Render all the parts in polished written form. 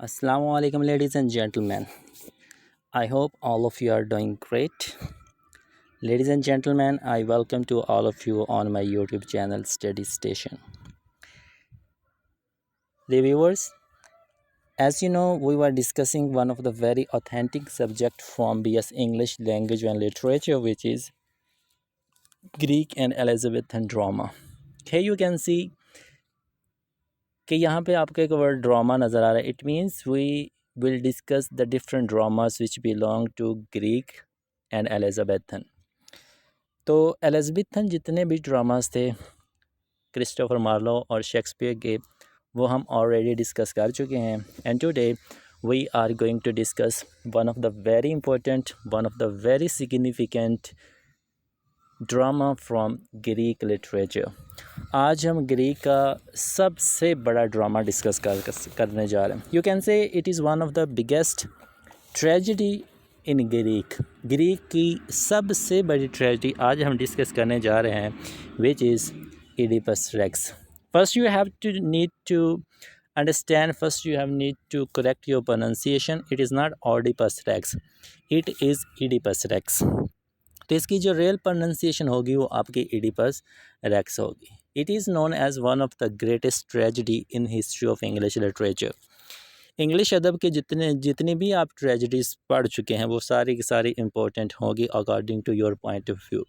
Assalamu alaikum, ladies and gentlemen. I hope all of you are doing great. Ladies and gentlemen, I welcome to all of you on my YouTube channel Study Station. Reviewers, as you know, we were discussing one of the very authentic subject from BS English Language and Literature, which is Greek and Elizabethan drama. Here you can see कि यहाँ पे आपको एक word drama नज़र आ रहा है. It means we will discuss the different dramas which belong to Greek and Elizabethan. तो एलिजाबेथन जितने भी ड्रामास थे क्रिस्टोफर मार्लो और शेक्सपियर के, वो हम ऑलरेडी डिस्कस कर चुके हैं. And today we are going to discuss one of the very important, one of the very significant drama from Greek literature. आज हम ग्रीक का सबसे बड़ा ड्रामा डिस्कस करने जा रहे हैं. You can say it is one of the biggest tragedy in Greek की सबसे बड़ी ट्रेजिडी आज हम डिस्कस करने जा रहे हैं, which is Oedipus Rex. First you have to need to understand, first you have need to correct your pronunciation. It is not Oedipus Rex, it is Oedipus Rex. तो इसकी जो रियल प्रोनाउंसिएशन होगी वो आपकी इडिपस रेक्स होगी. It is known as one of the greatest tragedy in history of English literature. English अदब के जितनी भी आप ट्रेजिडीज़ पढ़ चुके हैं वो सारी की सारी इम्पोर्टेंट होगी according to your point of view.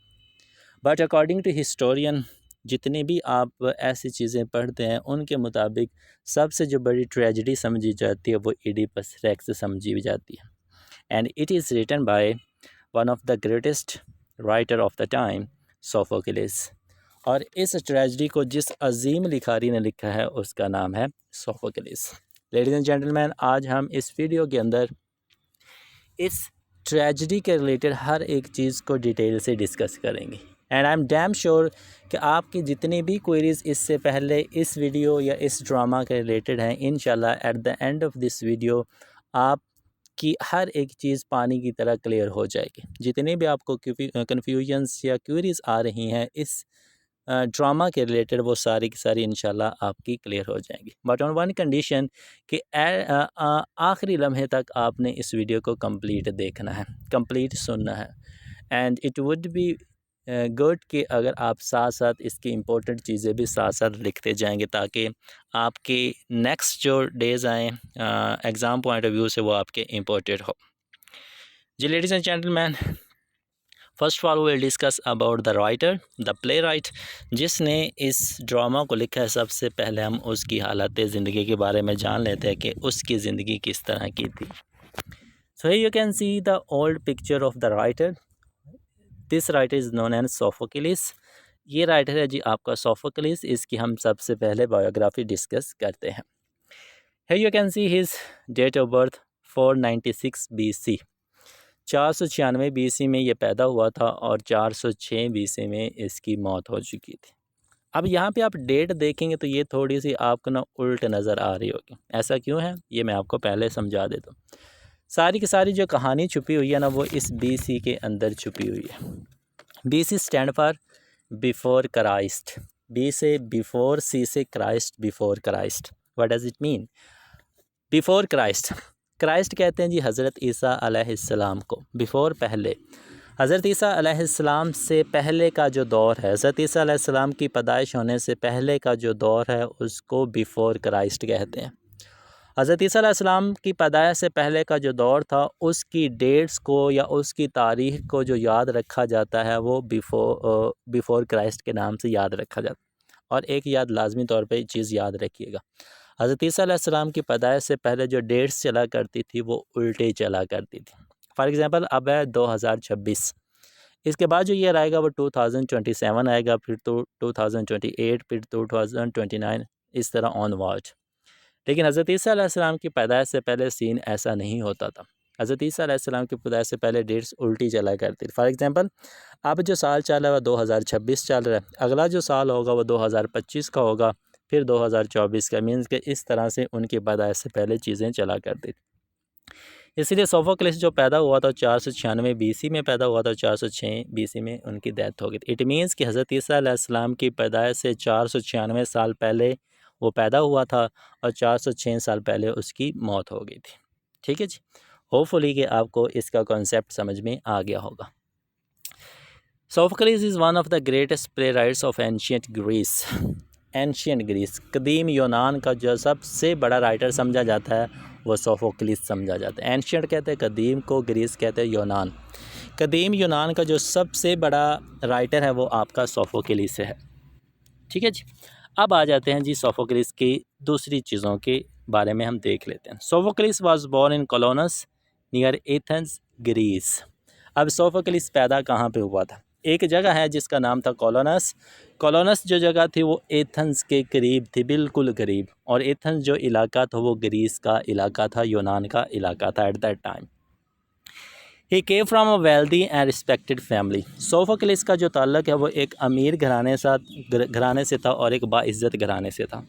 But according to historian जितनी भी आप ऐसी चीज़ें पढ़ते हैं उनके मुताबिक सबसे जो बड़ी ट्रेजिडी समझी जाती है वो इडिपस रेक्स समझी भी जाती है. And it is written by one of the greatest writer of the time, Sophocles. और इस ट्रेजिडी को जिस अजीम लिखारी ने लिखा है उसका नाम है सोफोक्लिस. लेडीज़ एंड जेंटलमैन, आज हम इस वीडियो के अंदर इस ट्रेजिडी के रिलेटेड हर एक चीज़ को डिटेल से डिस्कस करेंगे. And I am damn sure कि आपकी जितनी भी क्वेरीज़ इससे पहले इस वीडियो या इस ड्रामा के रिलेटेड हैं, इंशाल्लाह at the end of this video आप कि हर एक चीज़ पानी की तरह क्लियर हो जाएगी. जितने भी आपको कन्फ्यूजन्स या क्वेरीज़ आ रही हैं इस ड्रामा के रिलेटेड वो सारी की सारी इंशाल्लाह आपकी क्लियर हो जाएंगी. बट ऑन वन कंडीशन कि आखिरी लम्हे तक आपने इस वीडियो को कंप्लीट देखना है, कंप्लीट सुनना है. And it would be good कि अगर आप साथ साथ इसकी इम्पोर्टेंट चीज़ें भी साथ साथ लिखते जाएंगे ताकि आपके नेक्स्ट जो डेज़ आएँ एग्ज़ाम पॉइंट ऑफ व्यू से वो आपके इम्पोर्टेंट हो. जी ladies and gentleman, first of all we will discuss about the writer, the playwright जिसने इस ड्रामा को लिखा है. सबसे पहले हम उसकी हालत ज़िंदगी के बारे में जान लेते हैं कि उसकी ज़िंदगी किस तरह की थी. So you can see the old picture of the writer. This writer is known as Sophocles. ये राइटर है जी आपका सोफोक्लिस. इसकी हम सबसे पहले बायोग्राफी डिस्कस करते हैं. Here you can see his date of birth 496 BC. 496 BC में ये पैदा हुआ था और 406 BC में इसकी मौत हो चुकी थी. अब यहाँ पे आप डेट देखेंगे तो ये थोड़ी सी आपको ना उल्ट नज़र आ रही होगी. ऐसा क्यों है ये मैं आपको पहले समझा देता हूँ. सारी की सारी जो कहानी छुपी हुई है ना वो इस BC के अंदर छुपी हुई है. BC stand for before Christ. B से बिफोर, C से Christ, before Christ. What does it mean? Before Christ, Christ कहते हैं जी हज़रत ईसा अलैहिस्सलाम को. बिफोर पहले, हज़रत ईसा अलैहिस्सलाम से पहले का जो दौर है, हज़रत ईसा अलैहिस्सलाम की पैदाइश होने से पहले का जो दौर है उसको बिफोर क्राइस्ट कहते हैं. हज़रत ईसा अलैहिस्सलाम की पैदाइश से पहले का जो दौर था उसकी डेट्स को या उसकी तारीख़ को जो याद रखा जाता है वो बिफोर क्राइस्ट के नाम से याद रखा जाता है. और एक याद लाजमी तौर पे चीज़ याद रखिएगा, हज़रत ईसा अलैहिस्सलाम की पैदाइश से पहले जो डेट्स चला करती थी वो उल्टे चला करती थी. फॉर एग्ज़ाम्पल अब है 2026, इसके बाद जो ईयर आएगा वो 2027 आएगा, फिर तो 2028, फिर 2029, इस तरह ऑनवर्ड. लेकिन हज़रत ईसा अलैहिस्सलाम की पैदाइश से पहले सीन ऐसा नहीं होता था. हज़रत ईसा अलैहिस्सलाम की पैदाइश से पहले डेट्स उल्टी चला करती थी. फॉर एग्ज़ाम्पल अब जो साल चल रहा है वह 2026 चल रहा है, अगला जो साल होगा वो 2025 का होगा, फिर 2024 का. मीन्स कि इस तरह से उनकी पैदाइश से पहले चीज़ें चला करती थी. इसलिए सोफोक्लिस जो पैदा हुआ था 496 BC में पैदा हुआ था, 406 BC में उनकी डेथ हो गई थी. इट मीन्स कि हज़रत ईसा अलैहिस्सलाम की पैदाइश से 496 साल पहले वो पैदा हुआ था और 406 साल पहले उसकी मौत हो गई थी। ठीक है जी, होपफुली कि आपको इसका कॉन्सेप्ट समझ में आ गया होगा। Sophocles is one of the greatest playwrights of ancient Greece. Ancient Greece, कदीम यूनान का जो सबसे बड़ा राइटर समझा जाता है वो सोफोक्लिस समझा जाता है। एंशियंट कहते हैं कदीम को, ग्रीस कहते हैं यूनान। कदीम यूनान का जो सबसे बड़ा राइटर है वो आपका सोफोक्लिस है। ठीक है जी, अब आ जाते हैं जी सोफोक्लिस की दूसरी चीज़ों के बारे में हम देख लेते हैं। Sophocles was born in Colonus near Athens, Greece. अब सोफोक्लिस पैदा कहाँ पे हुआ था? एक जगह है जिसका नाम था कोलोनस। कोलोनस जो जगह थी वो एथेंस के करीब थी, बिल्कुल करीब, और एथेंस जो इलाका था वो ग्रीस का इलाका था, यूनान का इलाका था at that time. He came from a wealthy and respected family. Sophocles का जो ताल्लुक है वो एक अमीर घराने से था और एक बाइज़्ज़त घराने से था।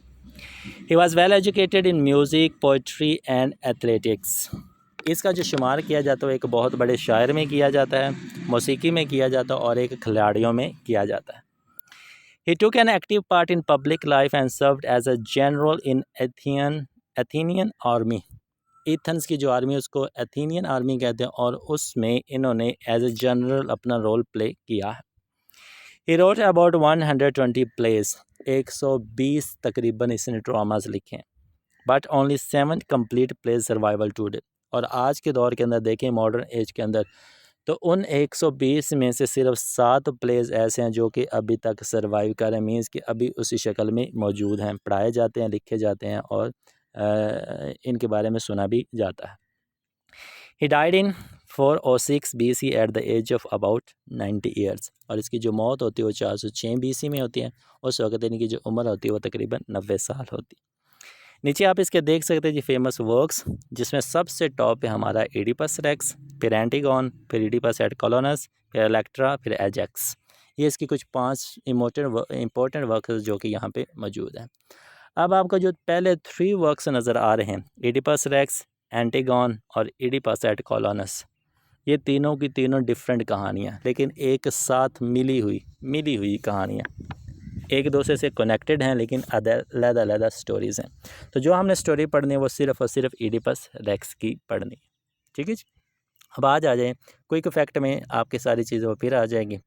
He was well educated in music, poetry and athletics. इसका जो शुमार किया जाता है वो एक बहुत बड़े शायर में किया जाता है, मौसीकी में किया जाता है और एक खिलाड़ियों में किया जाता है। He took an active part in public life and served as a general in Athenian army. Athens की जो आर्मी उसको एथेनियन आर्मी कहते हैं और उसमें इन्होंने एज ए जनरल अपना रोल प्ले किया है। He wrote about 120 plays, 120 तकरीबन इसने ड्रामास लिखे हैं, but only 7 complete plays survival today. और आज के दौर के अंदर देखें, मॉडर्न एज के अंदर, तो उन 120 में से सिर्फ 7 प्लेज ऐसे हैं जो कि अभी तक सर्वाइव कर रहे हैं, मीन्स कि अभी उसी शक्ल में मौजूद हैं, पढ़ाए जाते हैं, लिखे जाते हैं और इनके बारे में सुना भी जाता है। He died in 406 BC at the age of about 90 years. और इसकी जो मौत होती है वो 406 BC में होती है। उस वक्त इनकी जो उम्र होती है वो तकरीबन 90 साल होती है। नीचे आप इसके देख सकते हैं जी फेमस वर्क्स, जिसमें सबसे टॉप पे हमारा एडिपस रेक्स, फिर एंटीगॉन, फिर एडिपस एट कोलोनस, फिर इलेक्ट्रा, फिर एजेक्स। ये इसकी कुछ 5 इंपॉर्टेंट वर्क्स जो कि यहाँ पे मौजूद हैं। अब आपको जो पहले 3 वर्क्स नज़र आ रहे हैं, एडिपस रेक्स, एंटीगॉन और एडिपस एट कोलोनस, ये तीनों की तीनों डिफरेंट कहानियाँ, लेकिन एक साथ मिली हुई कहानियाँ, एक दूसरे से कनेक्टेड हैं लेकिन अलग स्टोरीज़ हैं। तो जो हमने स्टोरी पढ़नी है वो सिर्फ़ और सिर्फ एडिपस रेक्स की पढ़नी है। ठीक है जी, अब आज आ जाएँ क्विक फैक्ट में, आपकी सारी चीज़ें फिर आ जाएंगी।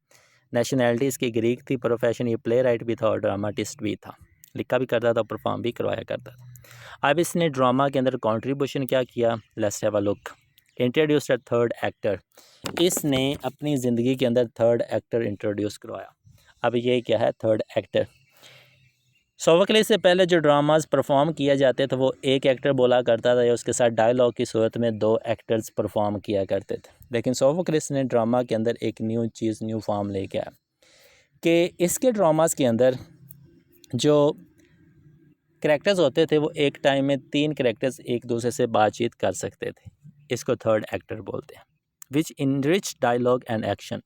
नेशनैलिटी इसकी ग्रीक थी, प्रोफेशन ये प्ले राइट भी था और ड्रामाटिस्ट भी था, लिखा भी करता था, परफॉर्म भी करवाया करता था। अब इसने ड्रामा के अंदर कंट्रीब्यूशन क्या किया, let's have a look. Introduced a third actor, इसने अपनी ज़िंदगी के अंदर थर्ड एक्टर इंट्रोड्यूस करवाया। अब ये क्या है थर्ड एक्टर? सोफोक्लिस से पहले जो ड्रामास परफॉर्म किया जाते थे वो एक एक्टर बोला करता था या उसके साथ डायलॉग की सूरत में 2 एक्टर्स परफॉर्म किया करते थे। लेकिन सोफोक्लिस ने ड्रामा के अंदर एक न्यू चीज़, न्यू फॉर्म लेके आया कि इसके ड्रामास के अंदर जो करैक्टर्स होते थे वो एक टाइम में 3 करैक्टर्स एक दूसरे से बातचीत कर सकते थे। इसको थर्ड एक्टर बोलते हैं, विच इनरिच डायलॉग एंड एक्शन।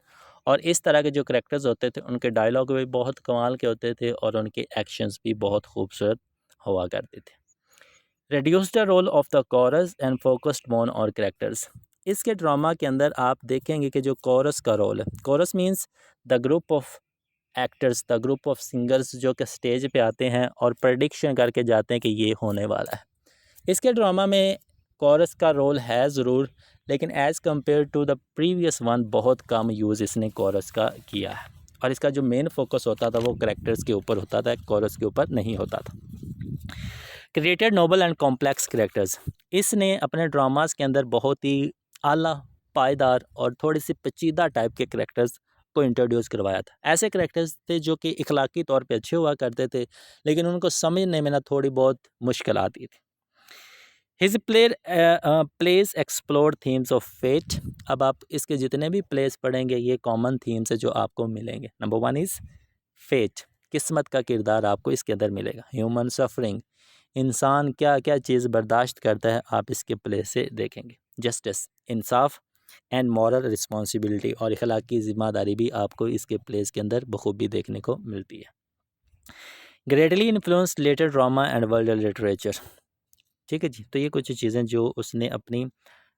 और इस तरह के जो करैक्टर्स होते थे उनके डायलॉग भी बहुत कमाल के होते थे और उनके एक्शंस भी बहुत खूबसूरत हुआ करते थे। Reduce the role of the chorus and focused more और करैक्टर्स। इसके ड्रामा के अंदर आप देखेंगे कि जो कोरस का रोल है, chorus means the group of actors, the group of singers जो कि स्टेज पे आते हैं और प्रडिक्शन करके जाते हैं कि ये होने वाला है। इसके ड्रामा में कोरस का रोल है ज़रूर, लेकिन as compare to the previous one बहुत कम यूज़ इसने कोरस का किया है और इसका जो मेन फोकस होता था वो करैक्टर्स के ऊपर होता था, कोरस के ऊपर नहीं होता था। Created noble and complex characters, इसने अपने ड्रामास के अंदर बहुत ही आला, पायदार और थोड़ी सी पेचीदा टाइप के करैक्टर्स को इंट्रोड्यूस करवाया था। ऐसे करैक्टर्स थे जो कि इखलाकी तौर पे अच्छे हुआ करते थे लेकिन उनको समझने में ना थोड़ी बहुत मुश्किल आती थी। His plays explore themes of fate. अब आप इसके जितने भी प्लेस पढ़ेंगे ये कॉमन थीम्स है जो आपको मिलेंगे। नंबर 1 इज़ फेट, किस्मत का किरदार आपको इसके अंदर मिलेगा। ह्यूमन सफरिंग, इंसान क्या क्या चीज़ बर्दाश्त करता है आप इसके प्ले से देखेंगे। Justice, Insaf and moral responsibility, और अखलाकी ज़िम्मेदारी भी आपको इसके प्लेस के अंदर बखूबी देखने को मिलती है। Greatly influence later drama and world literature. ठीक है जी, तो ये कुछ चीज़ें जो उसने अपनी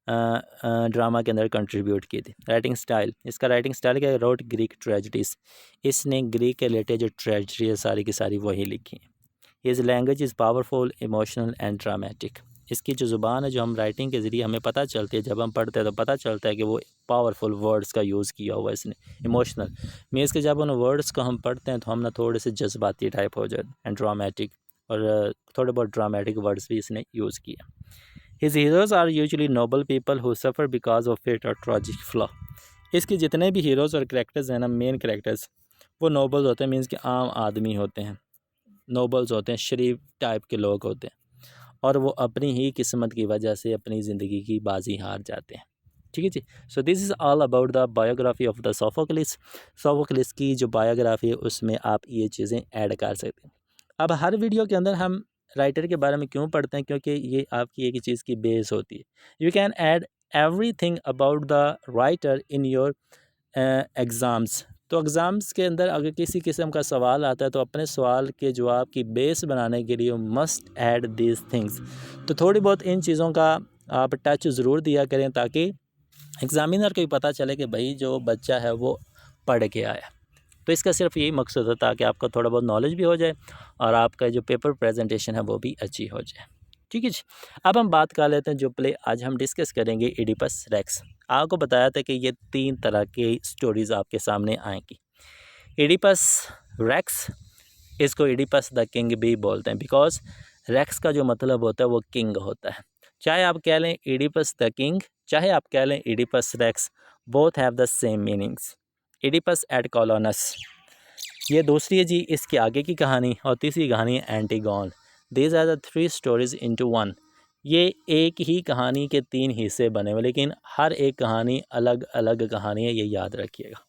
ड्रामा के अंदर कंट्रीब्यूट की थी। राइटिंग स्टाइल, इसका राइटिंग स्टाइल क्या है, रोट ग्रीक ट्रेजिडीज़, इसने ग्रीक के रिलेटेड जो ट्रेजिडी है सारी की सारी वही लिखी हैं। His language is powerful, emotional and dramatic. इसकी जो ज़ुबान है, जो हम राइटिंग के ज़रिए हमें पता चलती है, जब हम पढ़ते हैं तो पता चलता है कि वो पावरफुल वर्ड्स का यूज़ किया हुआ इसने। इमोशनल मीन्स कि जब उन वर्ड्स को हम पढ़ते हैं तो हम ना थोड़े से जज्बाती टाइप हो जाए, एंड ड्रामेटिक, और थोड़े बहुत ड्रामेटिक वर्ड्स भी इसने यूज़ किए। His heroes are usually noble people who suffer because of fate और ट्रैजिक फ्लॉ। इसके जितने भी हीरोज़ और करेक्टर्स हैं ना, मेन करेक्टर्स, वो नोबल्स होते हैं, मीन्स कि आम आदमी होते हैं, नोबल्स होते हैं, शरीफ टाइप के लोग होते हैं, और वो अपनी ही किस्मत की वजह से अपनी ज़िंदगी की बाजी हार जाते हैं। ठीक है जी। So this is all about the biography of the Sophocles. Sophocles की जो बायोग्राफी है उसमें आप ये चीज़ें ऐड कर सकते हैं। अब हर वीडियो के अंदर हम राइटर के बारे में क्यों पढ़ते हैं, क्योंकि ये आपकी एक चीज़ की बेस होती है। You can add everything about the writer in your exams. तो एग्ज़ाम्स के अंदर अगर किसी किस्म का सवाल आता है तो अपने सवाल के जवाब की बेस बनाने के लिए मस्ट ऐड दीज थिंग्स। तो थोड़ी बहुत इन चीज़ों का आप टच ज़रूर दिया करें ताकि एग्ज़ामिनर को भी पता चले कि भाई जो बच्चा है वो पढ़ के आया। तो इसका सिर्फ यही मकसद है ताकि आपका थोड़ा बहुत नॉलेज भी हो जाए और आपका जो पेपर प्रेजेंटेशन है वो भी अच्छी हो जाए। ठीक है जी। अब हम बात कर लेते हैं जो प्ले आज हम डिस्कस करेंगे, एडिपस रेक्स। आपको बताया था कि ये 3 तरह की स्टोरीज़ आपके सामने आएंगी। एडिपस रेक्स, इसको एडिपस द किंग भी बोलते हैं, बिकॉज रेक्स का जो मतलब होता है वो किंग होता है। चाहे आप कह लें एडिपस द किंग, चाहे आप कह लें Oedipus Rex, both have the same meanings. Oedipus at Colonus, ये दूसरी है जी इसके आगे की कहानी, और तीसरी कहानी Antigone. These are the 3 stories into one. ये एक ही कहानी के 3 हिस्से बने हुए, लेकिन हर एक कहानी अलग अलग कहानी है, ये याद रखिएगा।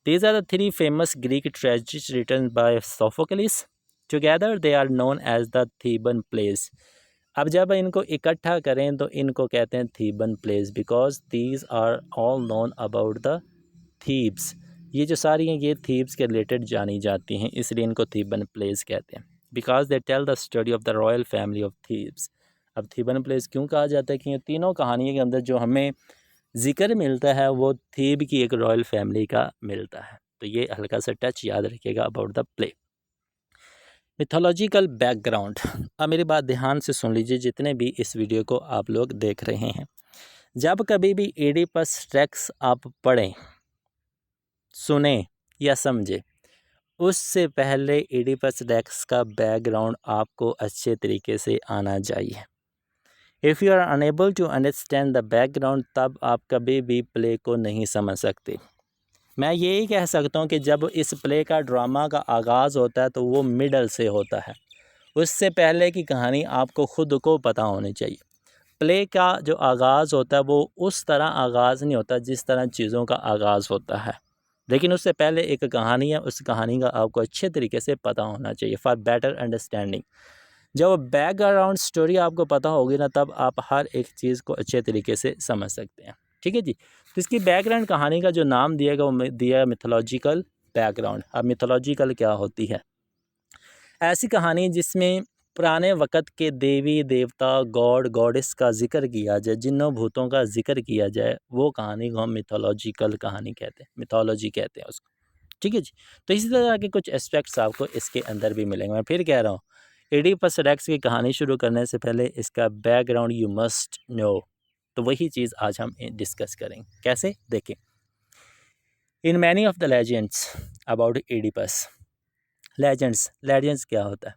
These are the 3 famous Greek tragedies written by Sophocles. Together they are known as the Theban plays. अब जब इनको इकट्ठा करें तो इनको कहते हैं Theban plays, because these are all known about the Thebes. ये जो सारी हैं ये थीब्स के रिलेटेड जानी जाती हैं, इसलिए इनको थीबन प्लेज कहते हैं, because they tell the story of the royal family of Thebes. अब थीबन प्लेज क्यों कहा जाता है कि ये तीनों कहानियों के अंदर जो हमें ज़िक्र मिलता है वो थीब की एक रॉयल फैमिली का मिलता है। तो ये हल्का सा टच याद रखिएगा about the play. Mythological background, अब मेरी बात ध्यान से सुन लीजिए जितने भी इस वीडियो को आप लोग देख रहे हैं। जब कभी भी एडिपस रेक्स आप पढ़ें, सुने या समझे, उससे पहले एडिपस रेक्स का बैकग्राउंड आपको अच्छे तरीके से आना चाहिए। If you are unable to understand the background, तब आप कभी भी प्ले को नहीं समझ सकते। मैं यही कह सकता हूँ कि जब इस प्ले का ड्रामा का आगाज़ होता है तो वो मिडल से होता है, उससे पहले की कहानी आपको ख़ुद को पता होनी चाहिए। प्ले का जो आगाज़ होता है वो उस तरह आगाज़ नहीं होता जिस तरह चीज़ों का आगाज़ होता है, लेकिन उससे पहले एक कहानी है, उस कहानी का आपको अच्छे तरीके से पता होना चाहिए फॉर बेटर अंडरस्टैंडिंग। जब बैकग्राउंड स्टोरी आपको पता होगी ना, तब आप हर एक चीज़ को अच्छे तरीके से समझ सकते हैं। ठीक है जी। तो इसकी बैकग्राउंड कहानी का जो नाम दिया गया वो दिया है मिथोलॉजिकल बैकग्राउंड। अब मिथोलॉजिकल क्या होती है? ऐसी कहानी जिसमें पुराने वक़्त के देवी देवता, गॉड गॉडेस का जिक्र किया जाए, जिन्नों भूतों का जिक्र किया जाए, वो कहानी को हम मिथोलॉजिकल कहानी कहते हैं, मिथोलॉजी कहते हैं उसको। ठीक है जी। तो इसी तरह के कुछ एस्पेक्ट्स आपको इसके अंदर भी मिलेंगे। मैं फिर कह रहा हूँ, एडिपस रेक्स की कहानी शुरू करने से पहले इसका बैकग्राउंड यू मस्ट नो। तो वही चीज़ आज हम डिस्कस करेंगे। कैसे? देखें, in many of the legends about Oedipus. Legends क्या होता है?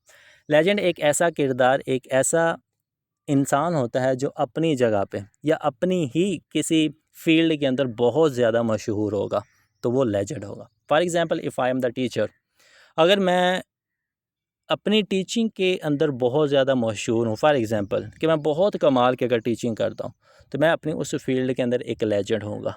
लेजेंड एक ऐसा किरदार, एक ऐसा इंसान होता है जो अपनी जगह पे या अपनी ही किसी फील्ड के अंदर बहुत ज़्यादा मशहूर होगा, तो वो लेजेंड होगा। For example, if I am the teacher, अगर मैं अपनी टीचिंग के अंदर बहुत ज़्यादा मशहूर हूँ, फॉर एग्ज़ाम्पल कि मैं बहुत कमाल की अगर टीचिंग करता हूँ, तो मैं अपनी उस फील्ड के अंदर एक लेजेंड होऊंगा।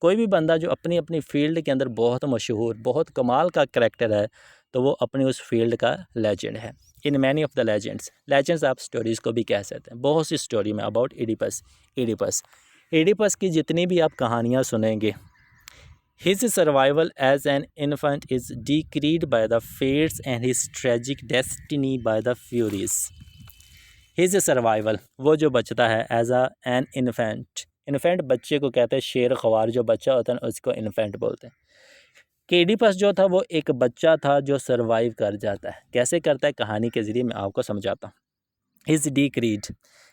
कोई भी बंदा जो अपनी अपनी फील्ड के अंदर बहुत मशहूर, बहुत कमाल का करैक्टर है, तो वो अपनी उस फील्ड का लेजेंड है। In many of the legends आप स्टोरीज़ को भी कह सकते हैं। बहुत सी स्टोरी में अबाउट एडिपस की जितनी भी आप कहानियाँ सुनेंगे, His survival as an infant is decreed by the fates and his tragic destiny by the Furies. His survival, वो जो बचता है as an infant, इन्फेंट बच्चे को कहते हैं, शेर ख्वार जो बच्चा होता है उसको इन्फेंट बोलते हैं। कि एडिपस जो था वो एक बच्चा था जो सरवाइव कर जाता है। कैसे करता है, कहानी के ज़रिए मैं आपको समझाता हूँ। इज़ डिक्रीड,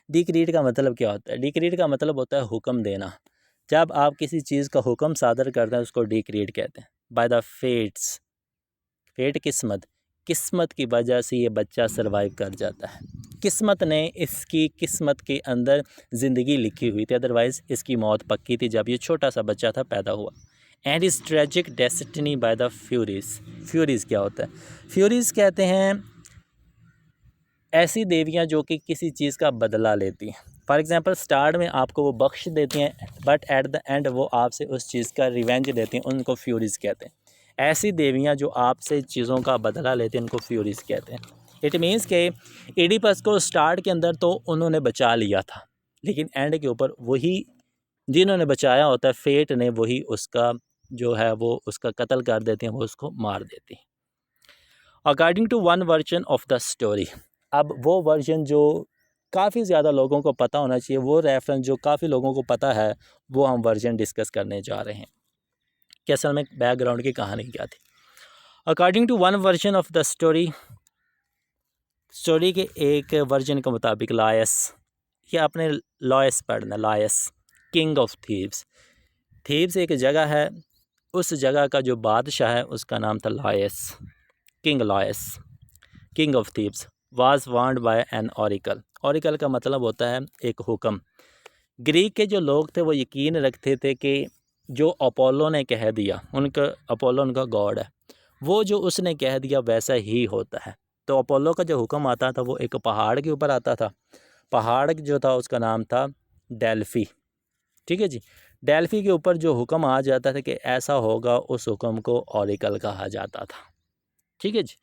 डिक्रीड का मतलब क्या होता है? डिक्रीड का मतलब होता है हुक्म देना। जब आप किसी चीज़ का हुक्म सादर करते हैं उसको डिक्रीड कहते हैं। बाय द फेट्स, फेट किस्मत, किस्मत की वजह से ये बच्चा सरवाइव कर जाता है। किस्मत ने इसकी किस्मत के अंदर ज़िंदगी लिखी हुई थी, अदरवाइज़ इसकी मौत पक्की थी जब ये छोटा सा बच्चा था पैदा हुआ। And is tragic destiny by the Furies. Furies क्या होता है? फ्यूरीज कहते हैं ऐसी देवियाँ जो कि किसी चीज़ का बदला लेती हैं। फॉर एग्ज़ाम्पल स्टार्ट में आपको वो बख्श देती हैं, बट एट द एंड वो आपसे उस चीज़ का रिवेंज लेती हैं, उनको फ्यूरीज कहते हैं। ऐसी देवियाँ जो आपसे चीज़ों का बदला लेती हैं उनको फ्यूरीज कहते हैं। इट मीन्स के एडिपस को स्टार्ट के अंदर तो उन्होंने बचा लिया था, लेकिन एंड के ऊपर वही जिन्होंने बचाया होता है, फेट ने वही उसका जो है वो उसका कत्ल कर देते हैं, वो उसको मार देती हैं। According to one version of the story, अब वो वर्जन जो काफ़ी ज़्यादा लोगों को पता होना चाहिए, वो रेफरेंस जो काफ़ी लोगों को पता है, वो हम वर्जन डिस्कस करने जा रहे हैं कि असल में बैकग्राउंड की कहानी क्या थी। According to one version of the story, story के एक वर्जन के मुताबिक लायस, ये आपने लॉयस पढ़ना, लायस किंग ऑफ थीव्स। थीव्स एक जगह है, उस जगह का जो बादशाह है उसका नाम था Laius, king Laius, king of Thebes was warned by an oracle. Oracle का मतलब होता है एक हुक्म। ग्रीक के जो लोग थे वो यकीन रखते थे कि जो अपोलो ने कह दिया, उनका अपोलो उनका गॉड है, वो जो उसने कह दिया वैसा ही होता है। तो अपोलो का जो हुक्म आता था वो एक पहाड़ के ऊपर आता था। पहाड़ जो था उसका नाम था डेल्फी। ठीक है जी। डेल्फी के ऊपर जो हुक्म आ जाता था कि ऐसा होगा, उस हुक्म को ऑरिकल कहा जाता था। ठीक है जी।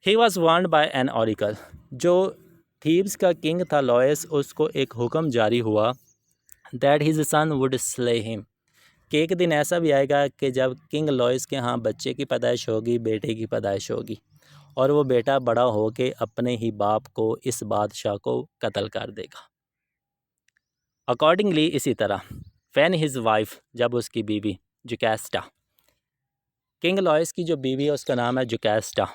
He was warned by an oracle. जो थीब्स का किंग था लॉयस, उसको एक हुक्म जारी हुआ that his son would slay him, कि एक दिन ऐसा भी आएगा कि जब किंग लॉयस के यहाँ बच्चे की पैदाइश होगी, बेटे की पैदाइश होगी, और वो बेटा बड़ा होके अपने ही बाप को, इस बादशाह को कत्ल कर देगा। अकॉर्डिंगली इसी तरह फैन हिज वाइफ, जब उसकी बीवी जुकैस्टा, किंग लॉयस की जो बीवी है उसका नाम है जुकैस्टा,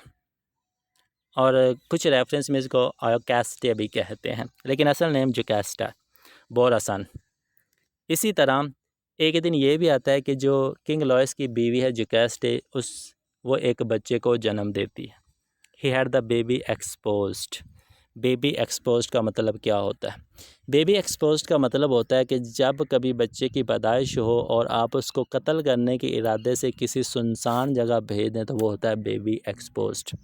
और कुछ रेफरेंस में इसको आयोकैस्टे भी कहते हैं, लेकिन असल नेम जुकैस्टा, बोरासन। इसी तरह एक दिन ये भी आता है कि जो किंग लॉयस की बीवी है जुकैस्टे, वो एक बच्चे को जन्म देती है। He had the baby exposed. Baby exposed का मतलब क्या होता है? बेबी एक्सपोज्ड का मतलब होता है कि जब कभी बच्चे की पैदाइश हो और आप उसको कत्ल करने के इरादे से किसी सुनसान जगह भेज दें, तो वो होता है बेबी एक्सपोज्ड।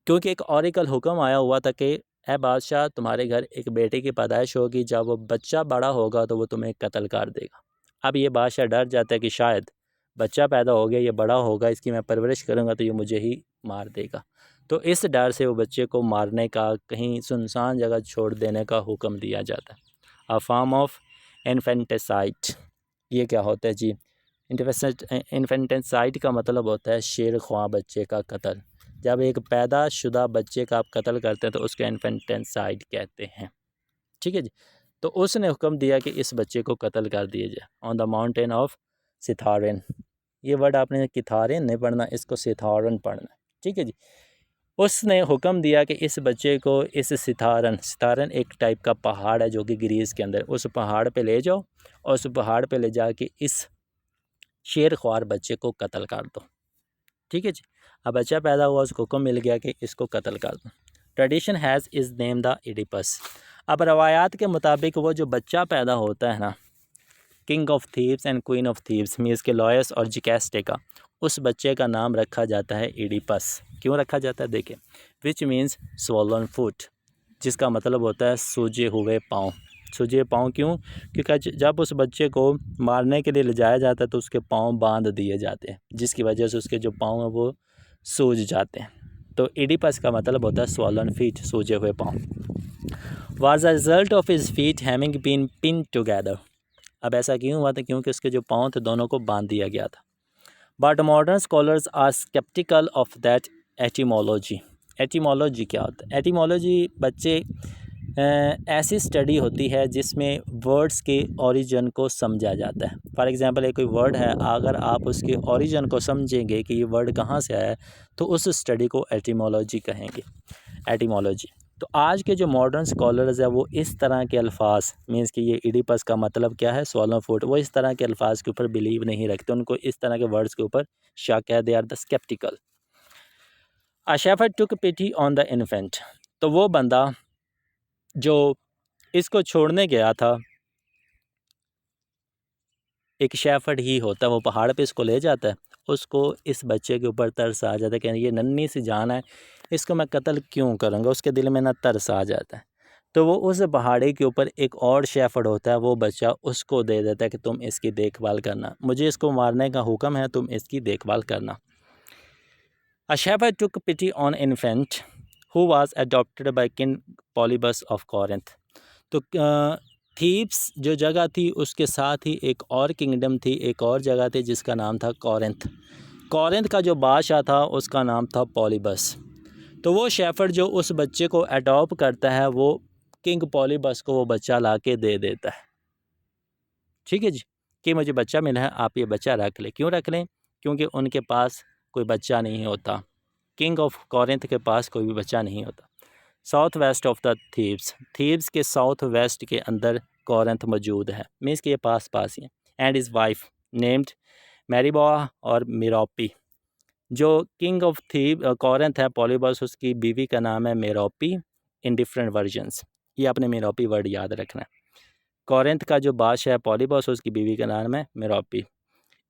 क्योंकि एक ऑरिकल हुक्म आया हुआ था कि ए बादशाह, तुम्हारे घर एक बेटे की पैदाइश होगी, जब वो बच्चा बड़ा होगा तो वो तुम्हें कत्ल कर देगा। अब ये बादशाह डर जाता है कि शायद बच्चा पैदा हो गया, ये बड़ा होगा, इसकी मैं परवरिश करूँगा तो ये मुझे ही मार देगा। तो इस डर से वो बच्चे को मारने का, कहीं सुनसान जगह छोड़ देने का हुक्म दिया जाता है। A form of infanticide. ये क्या होता है जी? इन्फेंटिसाइड का मतलब होता है शेर ख्वाह बच्चे का कत्ल। जब एक पैदाशुदा बच्चे का आप कत्ल करते हैं तो उसको इन्फेंटिसाइड कहते हैं। ठीक है जी। तो उसने हुक्म दिया कि इस बच्चे को कत्ल कर दिया जाए ऑन द माउंटेन ऑफ सिथारन। ये वर्ड आपने किथारन नहीं पढ़ना, इसको सिथारन पढ़ना। ठीक है जी। उसने हुक्म दिया कि इस बच्चे को इस सिथारन एक टाइप का पहाड़ है जो कि ग्रीस के अंदर, उस पहाड़ पे ले जाओ और उस पहाड़ पे ले जाके इस शेर ख्वार बच्चे को कत्ल कर दो। ठीक है जी। अब बच्चा पैदा हुआ, उसको हुक्म मिल गया कि इसको कत्ल कर दो। Tradition has is name the Oedipus. अब रवायात के मुताबिक वो जो बच्चा पैदा होता है ना, king of thieves and queen of thieves means के लॉयस और जिकैस्टे का, उस बच्चे का नाम रखा जाता है एडिपस। क्यों रखा जाता है? देखिए, विच मीन्स स्वॉलन फुट, जिसका मतलब होता है सूजे हुए पाँव। सूजे पाँव क्यों? क्योंकि जब उस बच्चे को मारने के लिए ले जाया जाता है तो उसके पाँव बांध दिए जाते हैं, जिसकी वजह से उसके जो पाँव हैं वो सूज जाते हैं। तो एडिपस का मतलब होता है स्वॉलन फीट, सूजे हुए पाँव। Was a result of his feet having been pin together. अब ऐसा क्यों हुआ था? क्योंकि उसके जो पाँव थे दोनों को बांध दिया गया था। But modern scholars are sceptical of that etymology. Etymology क्या होता है? एटिमोलॉजी बच्चे ऐसी स्टडी होती है जिसमें वर्ड्स के ओरिजिन को समझा जाता है। फॉर एग्ज़ाम्पल एक कोई वर्ड है, अगर आप उसके ओरिजिन को समझेंगे कि ये वर्ड कहाँ से आया है, तो उस स्टडी को एटिमोलॉजी कहेंगे, एटिमोलॉजी। तो आज के जो मॉडर्न स्कॉलर्स है वो इस तरह के अल्फाज, मीन्स कि ये इडिपस का मतलब क्या है, स्वॉलो फूड, वो इस तरह के अल्फाज के ऊपर बिलीव नहीं रखते, उनको इस तरह के वर्ड्स के ऊपर शक है, they are the sceptical. A shepherd took pity on the infant, तो वो बंदा जो इसको छोड़ने गया था, एक शेफर्ड ही होता है, वो पहाड़ पे इसको ले जाता है, उसको इस बच्चे के ऊपर तरस आ जाता है कि ये नन्ही सी जान है, इसको मैं कत्ल क्यों करूँगा, उसके दिल में ना तरस आ जाता है। तो वो उस पहाड़ी के ऊपर एक और शेफर्ड होता है, वो बच्चा उसको दे देता है कि तुम इसकी देखभाल करना, मुझे इसको मारने का हुक्म है, तुम इसकी देखभाल करना। A shepherd took pity on infant who was adopted by king Polybus of Corinth. तो थीब्स जो जगह थी उसके साथ ही एक और किंगडम थी, एक और जगह थी जिसका नाम था कॉरिंथ। कॉरिंथ का जो बादशाह था उसका नाम था पॉलीबस। तो वो शेफर्ड जो उस बच्चे को अडॉप्ट करता है, वो किंग पॉलीबस को वो बच्चा ला के दे देता है। ठीक है जी, कि मुझे बच्चा मिला है, आप ये बच्चा रख लें। क्यों रख लें? क्योंकि उनके पास कोई बच्चा नहीं होता, किंग ऑफ कॉरिंथ के पास कोई भी बच्चा नहीं होता। South west of the Thebes, Thebes के साउथ वेस्ट के अंदर कॉरिंथ मौजूद है, मीन्स कि ये पास पास ही है। एंड इज़ वाइफ नेम्ड मैरीबोआ और मिरोपी। जो किंग ऑफ थीब कॉरिंथ है पॉलीबस, उसकी बीवी का नाम है मेरोपी इन डिफरेंट वर्जन्स। ये आपने मेरोपी वर्ड याद रखना है। कॉरिंथ का जो बादशाह है पॉलीबस, उसकी बीवी का नाम है Merope.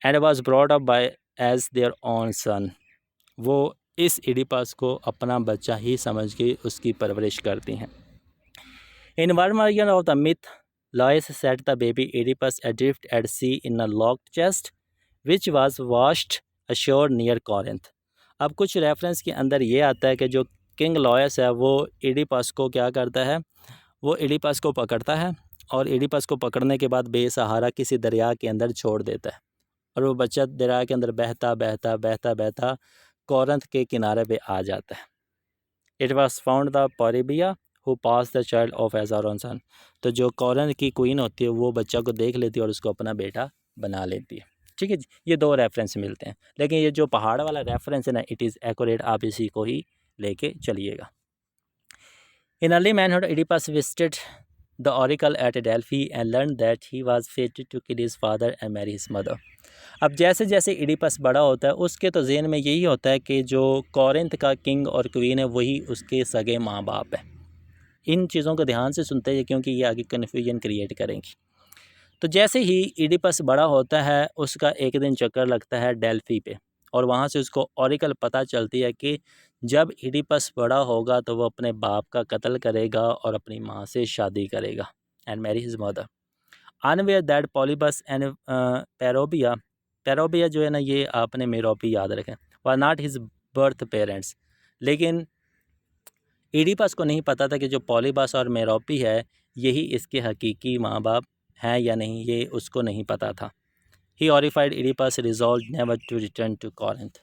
And was brought up by as their own son, वो इस इडिपस को अपना बच्चा ही समझ के उसकी परवरिश करती हैं। In one version of the myth, Lois set the baby Oedipus adrift at sea in a locked chest, which was washed ashore near Corinth. अब कुछ रेफरेंस के अंदर ये आता है कि जो किंग लॉयस है वो इडिपस को क्या करता है, वो इडिपस को पकड़ता है और इडिपस को पकड़ने के बाद बेसहारा किसी दरिया के अंदर छोड़ देता है, और वो बच्चा दरिया के अंदर बहता बहता बहता बहता कॉरिंथ के किनारे पे आ जाता है। It was found the Periboea who pass the child of as our own son. तो जो कॉरिंथ की क्वीन होती है वो बच्चा को देख लेती है और उसको अपना बेटा बना लेती है। ठीक है जी, ये दो रेफरेंस मिलते हैं, लेकिन ये जो पहाड़ वाला रेफरेंस है ना, इट इज़ एक्यूरेट, आप इसी को ही लेके चलिएगा। In early manhood Oedipus visited the oracle at Delphi and learn that he was fated to kill his father and marry his mother. अब जैसे जैसे इडिपस बड़ा होता है उसके तो ज़हन में यही होता है कि जो कॉरिंथ का किंग और क्वीन है वही उसके सगे माँ बाप है। इन चीज़ों को ध्यान से सुनते हैं क्योंकि ये आगे कन्फ्यूजन क्रिएट करेंगी। तो जैसे ही इडिपस बड़ा होता है उसका एक दिन चक्कर लगता है डेल्फी पे, और वहाँ से उसको ऑरिकल पता चलती है कि जब इडिपस बड़ा होगा तो वो अपने बाप का कत्ल करेगा और अपनी माँ से शादी करेगा and marry his mother. Unaware that Polybus and Periboea, Periboea जो है ना, ये आपने मेरोपी याद रखें, were not his birth parents. लेकिन इडिपस को नहीं पता था कि जो पॉलीबस और मेरोपी है यही इसके हकीकी माँ बाप हैं या नहीं, ये उसको नहीं पता था। He horrified Oedipus resolve never to return to Corinth.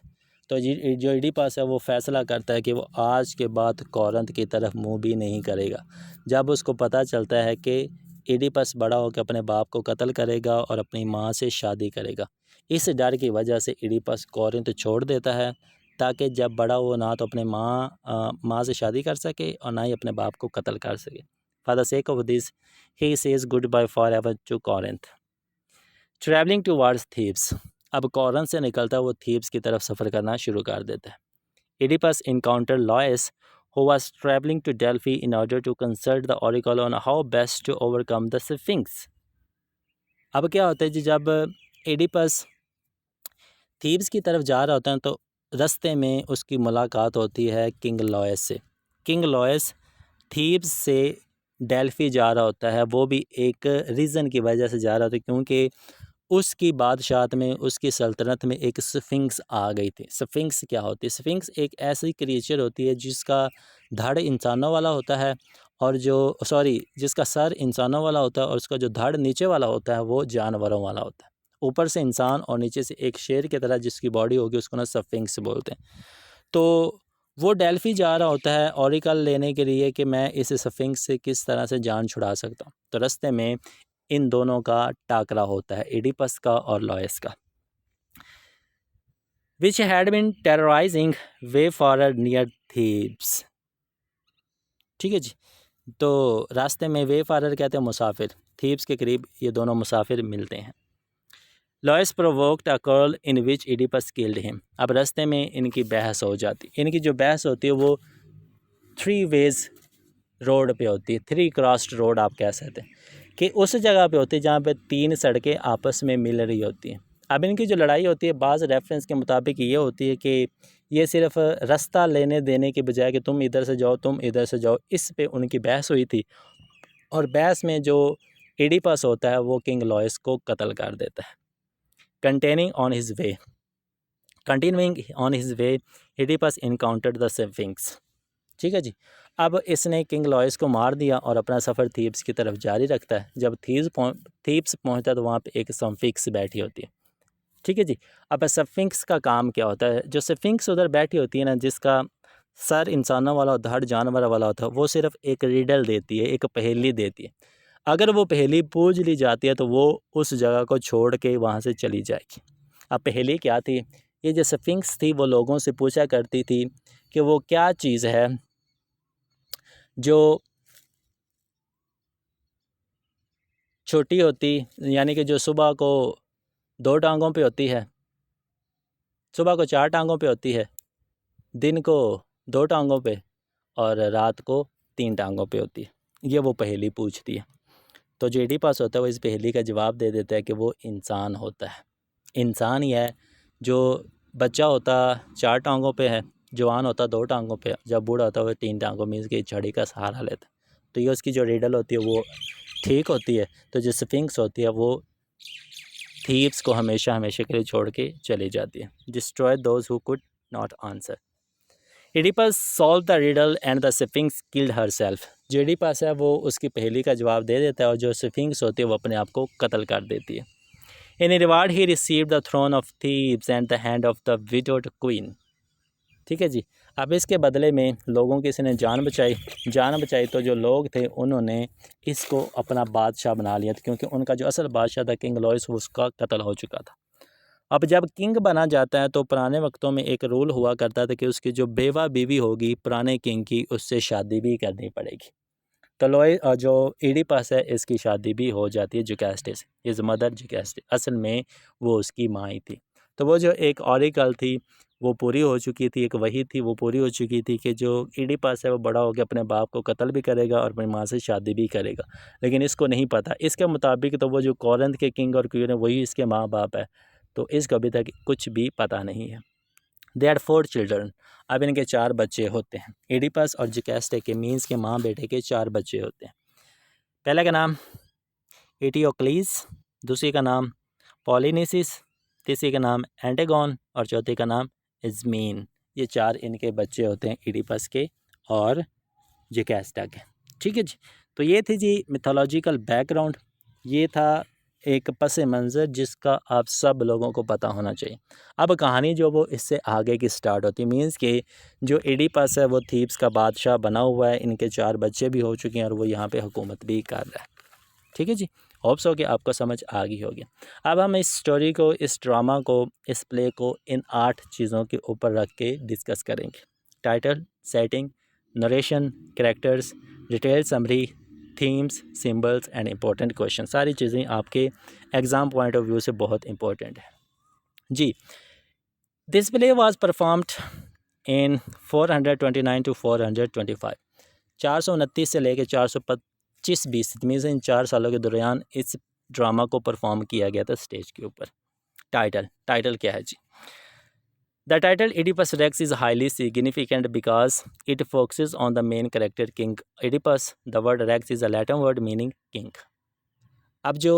तो जो इडिपस है वो फैसला करता है कि वो आज के बाद कॉरिंथ की तरफ मुँह भी नहीं करेगा। जब उसको पता चलता है कि इडिपस बड़ा होकर अपने बाप को कत्ल करेगा और अपनी माँ से शादी करेगा, इस डर की वजह से इडिपस कॉरिंथ छोड़ देता है, ताकि जब बड़ा हो ना तो अपने माँ से शादी कर सके और ना ही अपने बाप को कत्ल कर सके। For the sake of this he says goodbye forever to Corinth. Travelling towards Thebes, अब कॉरिंथ से निकलता वो थीब्स की तरफ सफ़र करना शुरू कर देता है। Oedipus encounter Laius who was traveling to Delphi in order to consult the oracle on how best to overcome the Sphinx। अब क्या होता है जी, जब एडिपस थीब्स की तरफ जा रहा होता है तो रास्ते में उसकी मुलाकात होती है किंग लॉयस से। किंग लॉयस थीब्स से डेल्फी जा रहा होता है, वो भी एक रीज़न की वजह से जा रहा होता है, क्योंकि उसकी बादशाहत में, उसकी सल्तनत में एक स्फिंक्स आ गई थी। स्फिंक्स क्या होती है? स्फिंक्स एक ऐसी क्रिएचर होती है जिसका धड़ इंसानों वाला होता है और जिसका सर इंसानों वाला होता है और उसका जो धड़ नीचे वाला होता है वो जानवरों वाला होता है। ऊपर से इंसान और नीचे से एक शेर की तरह जिसकी बॉडी होगी उसको ना स्फिंक्स बोलते हैं। तो वो डेल्फी जा रहा होता है ऑरिकल लेने के लिए कि मैं इस स्फिंक्स से किस तरह से जान छुड़ा सकता हूँ। तो रास्ते में इन दोनों का टाकरा होता है, एडिपस का और लॉयस का। Which had been terrorizing wayfarers near Thebes. ठीक है जी। तो रास्ते में वे फारर कहते हैं मुसाफिर, थीब्स के करीब ये दोनों मुसाफिर मिलते हैं। लॉयस प्रोवोक्ड अ कर्ल इन विच एडिपस किल्ड हिम। अब रास्ते में इनकी बहस हो जाती। इनकी जो बहस होती है वो 3 वेज रोड पे होती है, 3 क्रॉस्ड रोड आप कह सकते हैं, कि उस जगह पे होती है जहाँ पे 3 सड़कें आपस में मिल रही होती हैं। अब इनकी जो लड़ाई होती है बाज़ रेफरेंस के मुताबिक ये होती है कि ये सिर्फ रास्ता लेने देने के बजाय कि तुम इधर से जाओ तुम इधर से जाओ, इस पे उनकी बहस हुई थी। और बहस में जो एडिपस होता है वो किंग लॉयस को कत्ल कर देता है। Continuing on his way Oedipus encountered the sphinx. ठीक है जी। अब इसने किंग लॉयस को मार दिया और अपना सफ़र थीब्स की तरफ जारी रखता है। जब थीब्स पहुंचता है तो वहाँ पे एक स्फिंक्स बैठी होती है। ठीक है जी। अब स्फिंक्स का काम क्या होता है? जो स्फिंक्स उधर बैठी होती है ना, जिसका सर इंसानों वाला धड़ जानवर वाला होता है, वो सिर्फ एक रिडल देती है, एक पहेली देती है। अगर वो पहेली पूछ ली जाती है तो वो उस जगह को छोड़ के वहाँ से चली जाएगी। अब पहेली क्या थी? ये जो स्फिंक्स थी वो लोगों से पूछा करती थी कि वो क्या चीज़ है जो छोटी होती, यानी कि जो सुबह को 2 टांगों पे होती है, सुबह को 4 टांगों पे होती है, दिन को 2 टांगों पे और रात को 3 टांगों पे होती है। ये वो पहेली पूछती है। तो जो एडिपस होता है वो इस पहेली का जवाब दे देता है कि वो इंसान होता है। इंसान ही है। जो बच्चा होता 4 टांगों पे है, जवान होता 2 टांगों पे, जब बूढ़ा होता है वो 3 टांगों मीन्स की छड़ी का सहारा लेता है। तो ये उसकी जो रिडल होती है वो ठीक होती है। तो जो स्फिंक्स होती है वो थीव्स को हमेशा हमेशा के लिए छोड़ के चली जाती है। Destroy those who could not answer. Oedipus solve the riddle and the sphinx killed herself. जो एडिपस है वो उसकी पहेली का जवाब दे देता है और जो स्फिंक्स होती है वो अपने आप को कत्ल कर देती है। In reward he received the throne of Thebes and the hand of the widowed queen. ठीक है जी। अब इसके बदले में लोगों की इसने जान बचाई तो जो लोग थे उन्होंने इसको अपना बादशाह बना लिया था, क्योंकि उनका जो असल बादशाह था किंग लॉयस वो उसका कत्ल हो चुका था। अब जब किंग बना जाता है तो पुराने वक्तों में एक रूल हुआ करता था कि उसकी जो बेवा बीवी होगी पुराने किंग की, उससे शादी भी करनी पड़ेगी। तो जो एडिपस है इसकी शादी भी हो जाती है जुकैस्टे से। इज़ मदर जुकैस्टे, असल में वो उसकी माँ ही थी। तो वो जो एक ऑरिकल थी वो पूरी हो चुकी थी, एक वही थी वो पूरी हो चुकी थी कि जो एडिपस है वो बड़ा हो गया अपने बाप को कत्ल भी करेगा और अपनी माँ से शादी भी करेगा, लेकिन इसको नहीं पता। इसके मुताबिक तो वो जो कॉरिंथ के किंग और क्वीन है वही इसके माँ बाप है, तो इसको अभी तक कुछ भी पता नहीं है। They are 4 children. अब इनके 4 बच्चे होते हैं। एडिपस और जुकैस्टे के मीन्स के माँ बेटे के 4 बच्चे होते हैं। पहले का नाम एटियोक्लीस, दूसरी का नाम पॉलिनिसिस, तीसरी का नाम एंटेगॉन और चौथे का नाम इज़मीन। ये 4 इनके बच्चे होते हैं एडिपस के और जुकैस्टा के। ठीक है जी। तो ये थी जी मिथोलॉजिकल बैकग्राउंड, ये था एक पस मंज़र जिसका आप सब लोगों को पता होना चाहिए। अब कहानी जो वो इससे आगे की स्टार्ट होती है, मीन्स कि जो एडिपस है वो थीब्स का बादशाह बना हुआ है, इनके 4 बच्चे भी हो चुके हैं और वो यहाँ पे हुकूमत भी कर रहा है। ठीक है जी। होप्स हो कि आपको समझ आ गई होगी। अब हम इस स्टोरी को, इस ड्रामा को, इस प्ले को इन 8 चीज़ों के ऊपर रख के डिस्कस करेंगे। Title, setting, narration, characters, detail summary, themes, symbols and important question. सारी चीज़ें आपके एग्ज़ाम पॉइंट ऑफ व्यू से बहुत इंपॉर्टेंट है जी। This play was performed in 429 to 425, 429 से लेकर 425 BC मीन्स इन 4 सालों के दौरान इस ड्रामा को परफॉर्म किया गया था स्टेज के ऊपर। टाइटल क्या है जी? The title Oedipus Rex is highly significant because it focuses on the main character King Oedipus. The word Rex is a Latin word meaning king. अब जो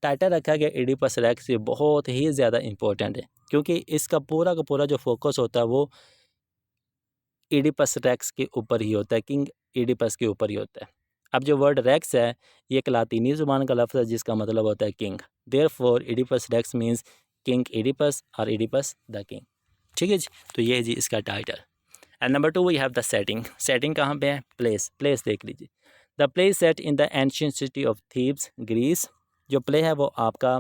टाइटल रखा गया एडिपस रेक्स ये बहुत ही ज़्यादा इम्पोर्टेंट है, क्योंकि इसका पूरा का पूरा जो फोकस होता है वो एडिपस रेक्स के ऊपर ही होता है, किंग एडिपस के ऊपर ही होता है। अब जो वर्ड रेक्स है ये एक लातीनी ज़ुबान का लफ्ज़ है जिसका मतलब होता है king. Therefore Oedipus Rex means king Oedipus और एडिपस द किंग। ठीक है जी। तो ये है जी इसका title. And number 2 we have the setting. Setting कहाँ पे है? प्लेस। प्लेस देख लीजिए, the play set in the ancient city of Thebes, Greece. जो प्ले है वो आपका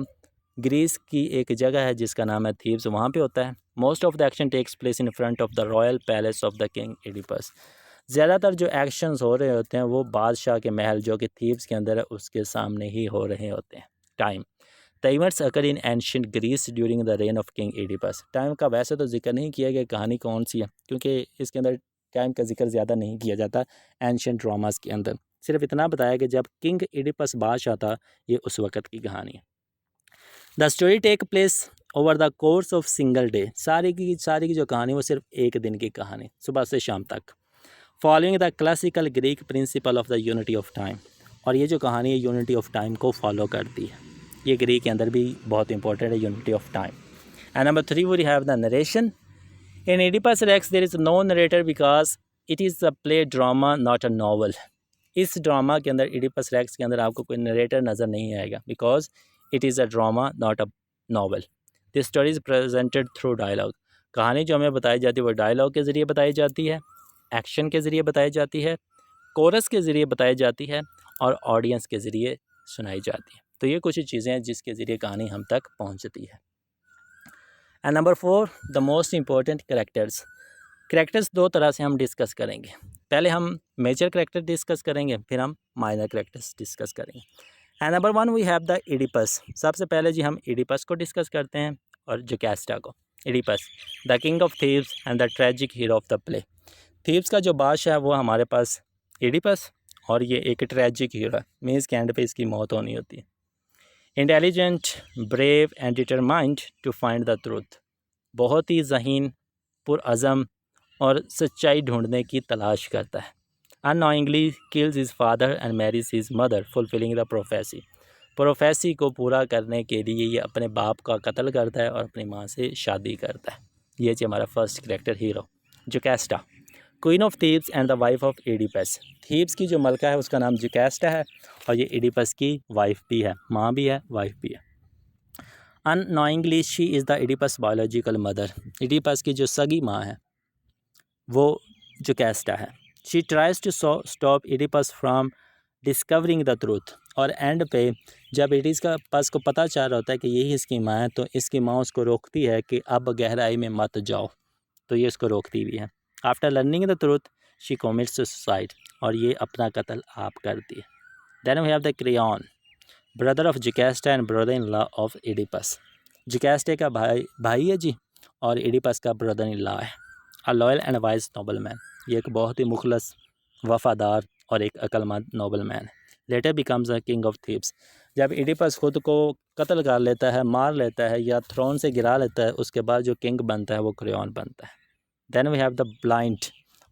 ग्रीस की एक जगह है जिसका नाम है थीब्स, वहाँ पे होता है। Most of the action takes place in front of the royal palace of the king Oedipus. ज़्यादातर जो एक्शंस हो रहे होते हैं वो बादशाह के महल जो कि थीब्स के अंदर है उसके सामने ही हो रहे होते हैं। Time, the events occur in ancient Greece during the reign of king Oedipus. Time का वैसे तो जिक्र नहीं किया गया कहानी कौन सी है, क्योंकि इसके अंदर टाइम का जिक्र ज़्यादा नहीं किया जाता एंशियंट ड्रामास के अंदर। सिर्फ इतना बताया कि जब किंग एडिपस बादशाह था, ये उस वक़्त की कहानी है। The story take place over the course of single day. सारी की जो कहानी वो सिर्फ एक दिन की कहानी, सुबह से शाम तक। Following the classical Greek principle of the unity of time. और ये जो कहानी है यूनिटी ऑफ टाइम को फॉलो करती है। ये ग्रीक के अंदर भी बहुत इंपॉर्टेंट है, unity of time. And number 3 we have the narration. In Oedipus Rex there is no narrator because it is a play drama not a novel. इस ड्रामा के अंदर एडिपस रेक्स के अंदर आपको कोई नरेटर नज़र नहीं आएगा, because it is a drama not a novel. This story is presented through dialogue. कहानी जो हमें बताई जाती है वो डायलॉग के ज़रिए बताई जाती है, एक्शन के ज़रिए बताई जाती है, कोरस के ज़रिए बताई जाती है और ऑडियंस के ज़रिए सुनाई जाती है। तो ये कुछ चीज़ें हैं जिसके ज़रिए कहानी हम तक पहुंचती है। And number 4 the most important characters. Characters दो तरह से हम डिस्कस करेंगे। पहले हम मेजर कैरेक्टर डिस्कस करेंगे, फिर हम माइनर कैरेक्टर्स डिस्कस करेंगे। And number 1 we have the Oedipus. सबसे पहले जी हम एडिपस को डिस्कस करते हैं और जोकास्टा को। Oedipus the king of Thebes and the tragic hero of the play. Thebes का जो बादशाह है वो हमारे पास एडिपस, और ये एक ट्रेजिक हीरो है, मीन्स के एंड पे इसकी मौत होनी होती है। Intelligent, brave and determined to find the truth. बहुत ही ज़हीन, पुरअज़म और सच्चाई ढूंढने की तलाश करता है। Unknowingly kills his father and marries his mother fulfilling the prophecy. Prophecy को पूरा करने के लिए ये अपने बाप का कत्ल करता है और अपनी माँ से शादी करता है। ये जी हमारा first character hero जोकास्टा, queen of Thebes and the wife of Oedipus. Thebes की जो मलका है उसका नाम जोकास्टा है और ये एडिपस की वाइफ भी है, माँ भी है, वाइफ भी है। Unknowingly she is the Oedipus biological mother. Oedipus की जो सगी माँ है वो जोकास्टा है। She tries to stop Oedipus from discovering the truth. और एंड पे जब एडिपस को पता चल रहा होता है कि यही इसकी माँ है, तो इसकी माँ उसको रोकती है कि अब गहराई में मत जाओ, तो ये इसको रोकती भी है। After learning the truth she commits suicide, और ये अपना कत्ल आप करती है। Then we have the Creon, brother of Jocasta and brother in law of Oedipus. Jocasta का भाई है जी, और एडिपस का ब्रदर इन लॉ है। A loyal and wise noble man. ये एक बहुत ही मुखलस, वफादार और एक अक्लमंद नोबल मैन है। Later becomes a king of Thebes. जब एडिपस खुद को कत्ल कर लेता है, मार लेता है या थ्रोन से गिरा लेता है, उसके बाद जो किंग बनता है वो क्रेयॉन बनता है। Then we have the blind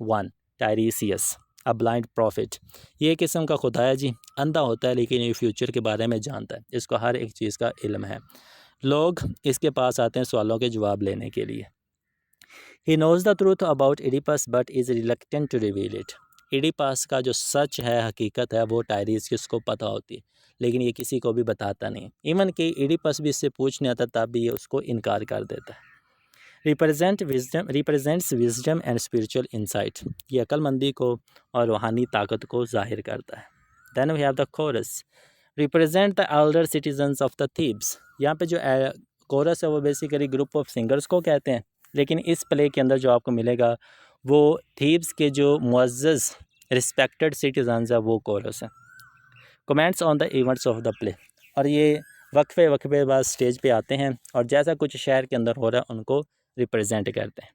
one, Tiresias, a blind prophet. ये किस्म का खुदा है जी, अंधा होता है लेकिन ये फ्यूचर के बारे में जानता है, इसको हर एक चीज़ का इल्म है। लोग इसके पास आते हैं सवालों के जवाब लेने के लिए। He knows the truth about Oedipus but is reluctant to reveal it. Oedipus का जो सच है, हकीकत है, वो टायरीसियस को पता होती है, लेकिन ये किसी को भी बताता नहीं। इवन कि एडिपस भी इससे पूछने आता तब भी ये उसको इनकार कर देता है। Represents wisdom and spiritual insight. ये अक्लमंदी को और रूहानी ताकत को जाहिर करता है। Then we have the chorus, represent the elder citizens of the Thebes. यहाँ पे जो कोरस है वो बेसिकली ग्रुप ऑफ सिंगर्स को कहते हैं, लेकिन इस प्ले के अंदर जो आपको मिलेगा वो थीब्स के जो मुअज़्ज़ज़ रिस्पेक्टेड सिटीजन्स है वो कोरस है। Comments on the events of the play, और ये वक्फे बाद स्टेज पे आते हैं और जैसा कुछ शहर के अंदर हो रहा है उनको रिप्रेजेंट करते हैं।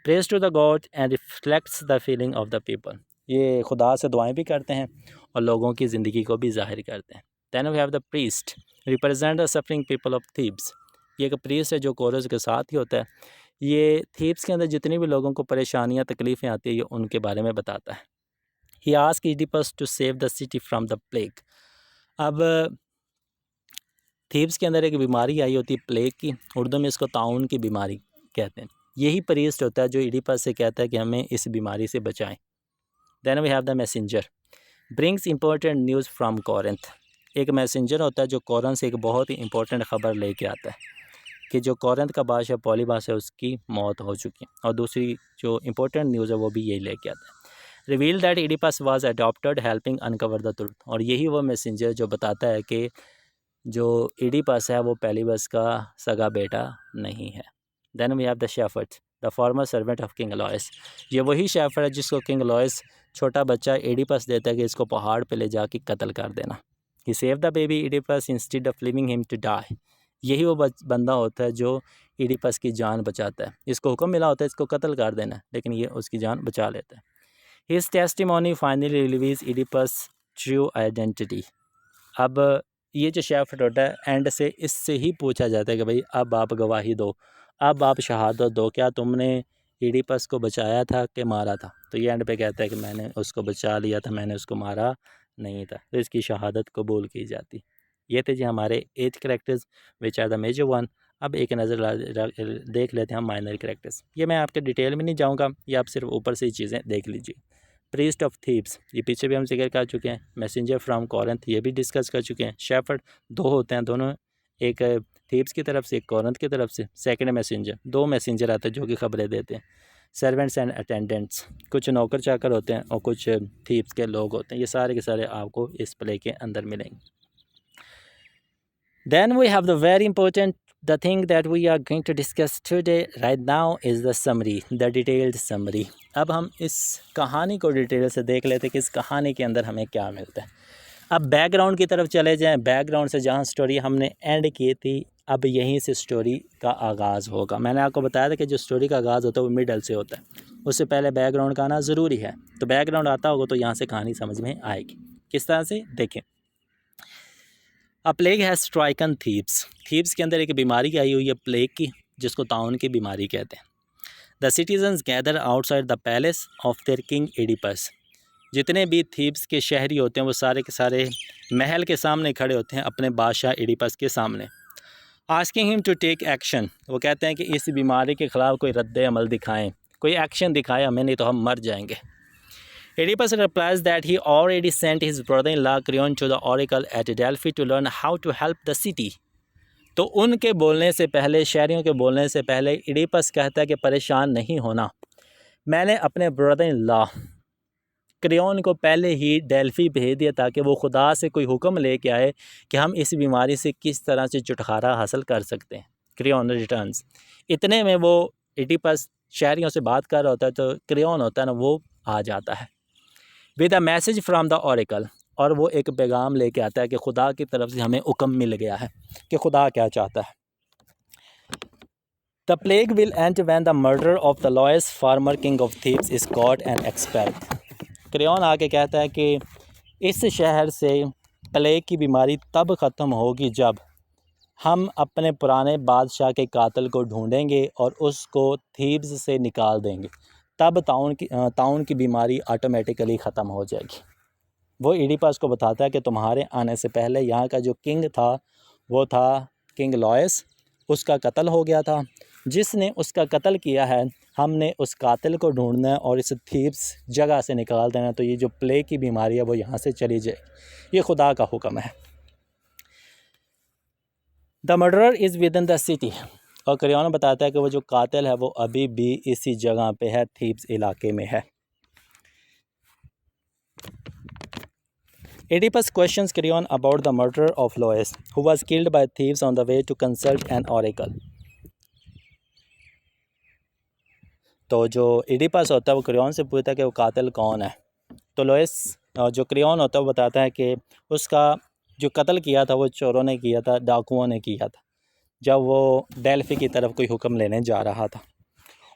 Prays to the god and reflects the feeling of the people. ये खुदा से दुआएं भी करते हैं और लोगों की ज़िंदगी को भी जाहिर करते हैं। Then we have the priest, represent the suffering people of Thebes. ये एक प्रीस्ट है जो कोरस के साथ ही होता है। ये थीब्स के अंदर जितनी भी लोगों को परेशानियाँ तकलीफ़ें आती है ये उनके बारे में बताता है। He ask Oedipus to save the city from the plague. अब थीब्स के अंदर एक बीमारी आई होती है प्लेग की, उर्दू में इसको ताउन की बीमारी कहते हैं। यही प्रीस्ट होता है जो एडिपस से कहता है कि हमें इस बीमारी से बचाएं। Then we have the messenger, brings important news from Corinth. एक मैसेंजर होता है जो कोरिंथ से एक बहुत ही इंपॉर्टेंट ख़बर लेके आता है। कि जो कोरिंथ का बादशाह पॉलीबास है उसकी मौत हो चुकी है। और दूसरी जो इम्पोर्टेंट न्यूज़ है वो भी यही लेके आता है, reveal that Oedipus was adopted helping uncover the truth. और यही वो मैसेंजर जो बताता है कि जो इडिपस है वो पेलिबस का सगा बेटा नहीं है। Then we have the shepherd the former servant of king Laius. ये वही शेफर्ड है जिसको किंग लॉयस छोटा बच्चा इडिपस देता है कि इसको पहाड़ पे ले जाके कत्ल कर देना। He save the baby Oedipus instead of leaving him to die. यही वो बंदा होता है जो इडिपस की जान बचाता है। इसको हुक्म मिला होता है इसको कत्ल कर देना, लेकिन ये उसकी जान बचा लेता है। His testimony finally reveals Oedipus true identity. अब ये जो शेफर्ड होता है एंड से इससे ही पूछा जाता है कि भाई अब आप गवाही दो, अब आप शहादत दो, क्या तुमने इडिपस को बचाया था कि मारा था? तो ये एंड पे कहता है कि मैंने उसको बचा लिया था, मैंने उसको मारा नहीं था। तो इसकी शहादत कबूल की जाती। ये थे जी हमारे 8 characters which are the major one. अब एक नज़र देख लेते हैं हम माइनर कैरेक्टर्स। ये मैं आपके डिटेल में नहीं जाऊँगा, ये आप सिर्फ ऊपर से ही चीज़ें देख लीजिए। प्रीस्ट ऑफ थीब्स, ये पीछे भी हम जिक्र कर चुके हैं। मैसेंजर फ्रॉम कोरिंथ, ये भी डिस्कस कर चुके हैं। शेफर्ड 2 होते हैं, दोनों एक थीब्स की तरफ से एक कोरिंथ की तरफ से। सेकंड मैसेंजर, 2 मैसेंजर आते हैं जो कि खबरें देते हैं। सर्वेंट्स एंड अटेंडेंट्स, कुछ नौकर चाकर होते हैं और कुछ थीब्स के लोग होते हैं। ये सारे के सारे आपको इस प्ले के अंदर मिलेंगे। Then we have the very important, the thing that we are going to discuss today right now is the summary, the detailed summary. अब हम इस कहानी को डिटेल से देख लेते हैं कि इस कहानी के अंदर हमें क्या मिलता है। अब बैकग्राउंड की तरफ चले जाएं। बैकग्राउंड से जहाँ स्टोरी हमने एंड की थी, अब यहीं से स्टोरी का आगाज़ होगा। मैंने आपको बताया था कि जो स्टोरी का आगाज़ होता है वो मिडल से होता है, उससे पहले बैकग्राउंड का आना ज़रूरी है। तो बैकग्राउंड आता होगा तो यहाँ से कहानी समझ में आएगी। किस तरह से देखें। अ plague has stricken Thebes. Thebes के अंदर एक बीमारी आई हुई है प्लेग की, जिसको ताउन की बीमारी कहते हैं। The citizens gather outside the palace of their king Oedipus. जितने भी थीब्स के शहरी होते हैं वो सारे के सारे महल के सामने खड़े होते हैं अपने बादशाह एडिपस के सामने। Asking him to take action, वो कहते हैं कि इस बीमारी के ख़िलाफ़ कोई रद्द अमल दिखाएं, कोई एक्शन दिखाएं हमें, नहीं तो हम मर जाएंगे। Oedipus replies that he already sent his brother-in-law Creon to the oracle at Delphi to learn how to help the city. तो उनके बोलने से पहले, शहरियों के बोलने से पहले इडिपस कहता है कि परेशान नहीं होना, मैंने अपने ब्रदर इन लॉ क्रियोन को पहले ही डेल्फी भेज दिया ताकि वो खुदा से कोई हुक्म लेके आए कि हम इस बीमारी से किस तरह से छुटकारा हासिल कर सकते हैं। Crayon returns. इतने में वो इडिपस शहरियों से बात कर रहा होता है तो क्रियोन होता है ना, वो आ जाता है with a message from the oracle, और वो एक पैगाम लेके आता है कि खुदा की तरफ से हमें हुक्म मिल गया है कि खुदा क्या चाहता है। The plague will end when the murder of the Laius former king of Thebes is caught and expelled. Creon आके कहता है कि इस शहर से प्लेग की बीमारी तब ख़त्म होगी जब हम अपने पुराने बादशाह के कातिल को ढूंढेंगे और उसको थीब्स से निकाल देंगे, तब ताउन की बीमारी ऑटोमेटिकली ख़त्म हो जाएगी। वो इडिपस को बताता है कि तुम्हारे आने से पहले यहाँ का जो किंग था वो था किंग लॉयस, उसका कत्ल हो गया था। जिसने उसका कत्ल किया है हमने उस कातिल को ढूंढना है और इस थीब्स जगह से निकाल देना, तो ये जो प्लेग की बीमारी है वो यहाँ से चली जाएगी। ये खुदा का हुक्म है। The murderer is with in the city, और क्रियोन बताता है कि वो जो कातिल है वो अभी भी इसी जगह पे है, थीब्स इलाके में है। Oedipus questions Creon about the murder of Lois, who was killed by thieves on the way to consult an oracle. तो जो इडिपस होता है वो क्रियोन से पूछता है कि वो कातिल कौन है। तो लोएस जो क्रियोन होता है वो बताता है कि उसका जो कत्ल किया था वो चोरों ने किया था, डाकुओं ने किया था, जब वो डेल्फी की तरफ कोई हुक्म लेने जा रहा था।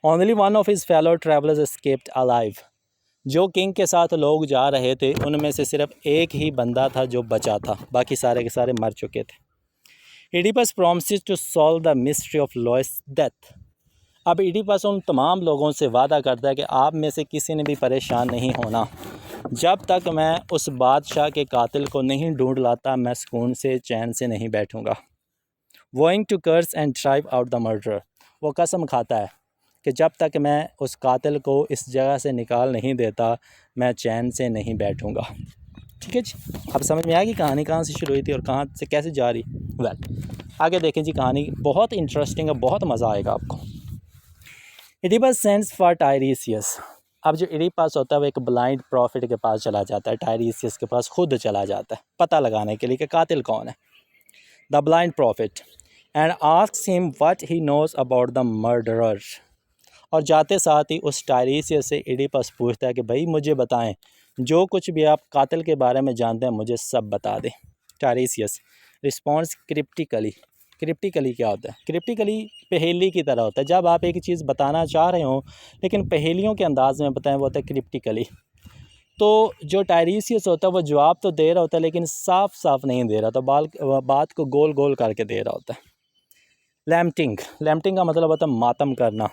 Only one of his fellow travellers escaped alive. जो किंग के साथ लोग जा रहे थे उनमें से सिर्फ एक ही बंदा था जो बचा था, बाकी सारे के सारे मर चुके थे। Oedipus promises to solve the mystery of Laius death. अब इडिपस उन तमाम लोगों से वादा करता है कि आप में से किसी ने भी परेशान नहीं होना, जब तक मैं उस बादशाह के कातिल को नहीं ढूंढ लाता मैं सुकून से चैन से नहीं बैठूंगा। Vowing to curse and drive out the murder, वो कसम खाता है कि जब तक मैं उस कातिल को इस जगह से निकाल नहीं देता मैं चैन से नहीं बैठूंगा। ठीक है जी, अब समझ में आ गई कहानी कहाँ से शुरू हुई थी और कहाँ से कैसे जा रही। वेल आगे देखें जी, कहानी बहुत इंटरेस्टिंग है, बहुत मज़ा आएगा आपको। Oedipus sends for Tiresias. अब जो इडिपस होता है वो एक ब्लाइंड प्रॉफिट के पास चला जाता है, टायरीसियस के पास खुद चला जाता है पता लगाने के लिए कि कातिल कौन है, the blind prophet, and asks him what he knows about the murderer. और जाते साथ ही उस टायरीसियस से इडिपस पूछता है कि भाई मुझे बताएं, जो कुछ भी आप कातिल के बारे में जानते हैं मुझे सब बता दें। टायरीसियस रिस्पॉन्स क्रिप्टिकली। क्रिप्टिकली क्या होता है? क्रिप्टिकली पहेली की तरह होता है, जब आप एक चीज़ बताना चाह रहे हो लेकिन पहेलियों के अंदाज में बताएं, वो होता है क्रिप्टिकली। तो जो टायरीसियस होता है वो जवाब तो दे रहा होता है लेकिन साफ साफ नहीं दे रहा, तो बात को गोल गोल करके दे रहा होता है। लैम्टिंग। लैम्टिंग का मतलब होता है मातम करना।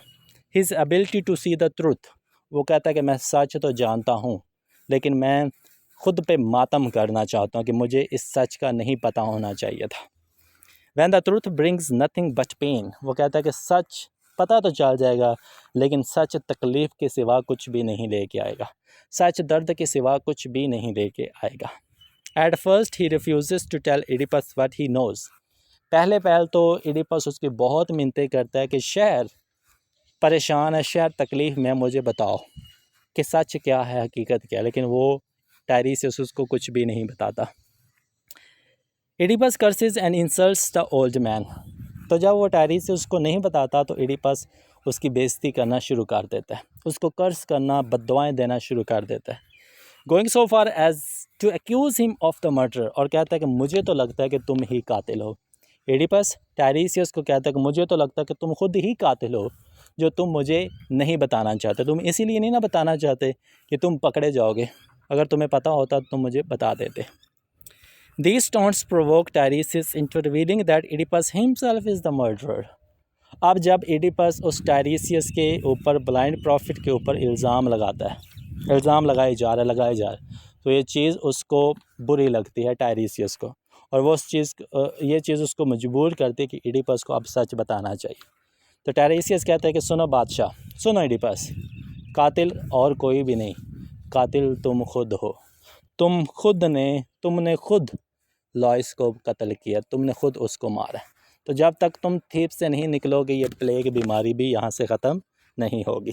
His ability to see the truth. वो कहता है कि मैं सच तो जानता हूँ लेकिन मैं खुद पे मातम करना चाहता हूँ कि मुझे इस सच का नहीं पता होना चाहिए था। When the truth brings nothing but pain. वो कहता है कि सच पता तो चल जाएगा लेकिन सच तकलीफ़ के सिवा कुछ भी नहीं लेके आएगा, सच दर्द के सिवा कुछ भी नहीं लेके आएगा। At first he refuses to tell Oedipus what he knows. पहले पहल तो इडिपस उसकी बहुत मिन्नतें करता है कि शहर परेशान है, शहर तकलीफ़ में, मुझे बताओ कि सच क्या है, हकीकत क्या है, लेकिन वो टायरीसियस उसको कुछ भी नहीं बताता। Oedipus curses and insults the old man. तो जब वो टायरीसियस उसको नहीं बताता तो इडिपस उसकी बेइज्जती करना शुरू कर देता है, उसको कर्स करना, बद्दुआएं देना शुरू कर देता है। Going so far as to accuse him of the murder. और कहता है कि मुझे तो लगता है कि तुम ही कातिल हो। एडिपस टायरीसियस को कहता है कि मुझे तो लगता है कि तुम खुद ही कातिल हो, जो तुम मुझे नहीं बताना चाहते। तुम इसीलिए नहीं ना बताना चाहते कि तुम पकड़े जाओगे, अगर तुम्हें पता होता तो तुम मुझे बता देते। These taunts provoke Tiresias into revealing that Oedipus himself is the murderer. अब जब एडिपस उस टायरीसियस के ऊपर ब्लाइंड प्रॉफिट के ऊपर इल्ज़ाम लगाता है, इल्ज़ाम लगाए जा रहा, तो ये चीज़ उसको बुरी लगती है टायरीसियस को, और वो ये चीज़ उसको मजबूर करती है कि एडिपस को अब सच बताना चाहिए। तो टायरीसियस कहता है कि सुनो बादशाह, सुनो एडिपस, कातिल और कोई भी नहीं, कातिल तुम खुद हो। तुमने खुद लॉयस को कत्ल किया, तुमने खुद उसको मारा। तो जब तक तुम थीब्स से नहीं निकलोगे ये प्लेग बीमारी भी यहाँ से ख़त्म नहीं होगी।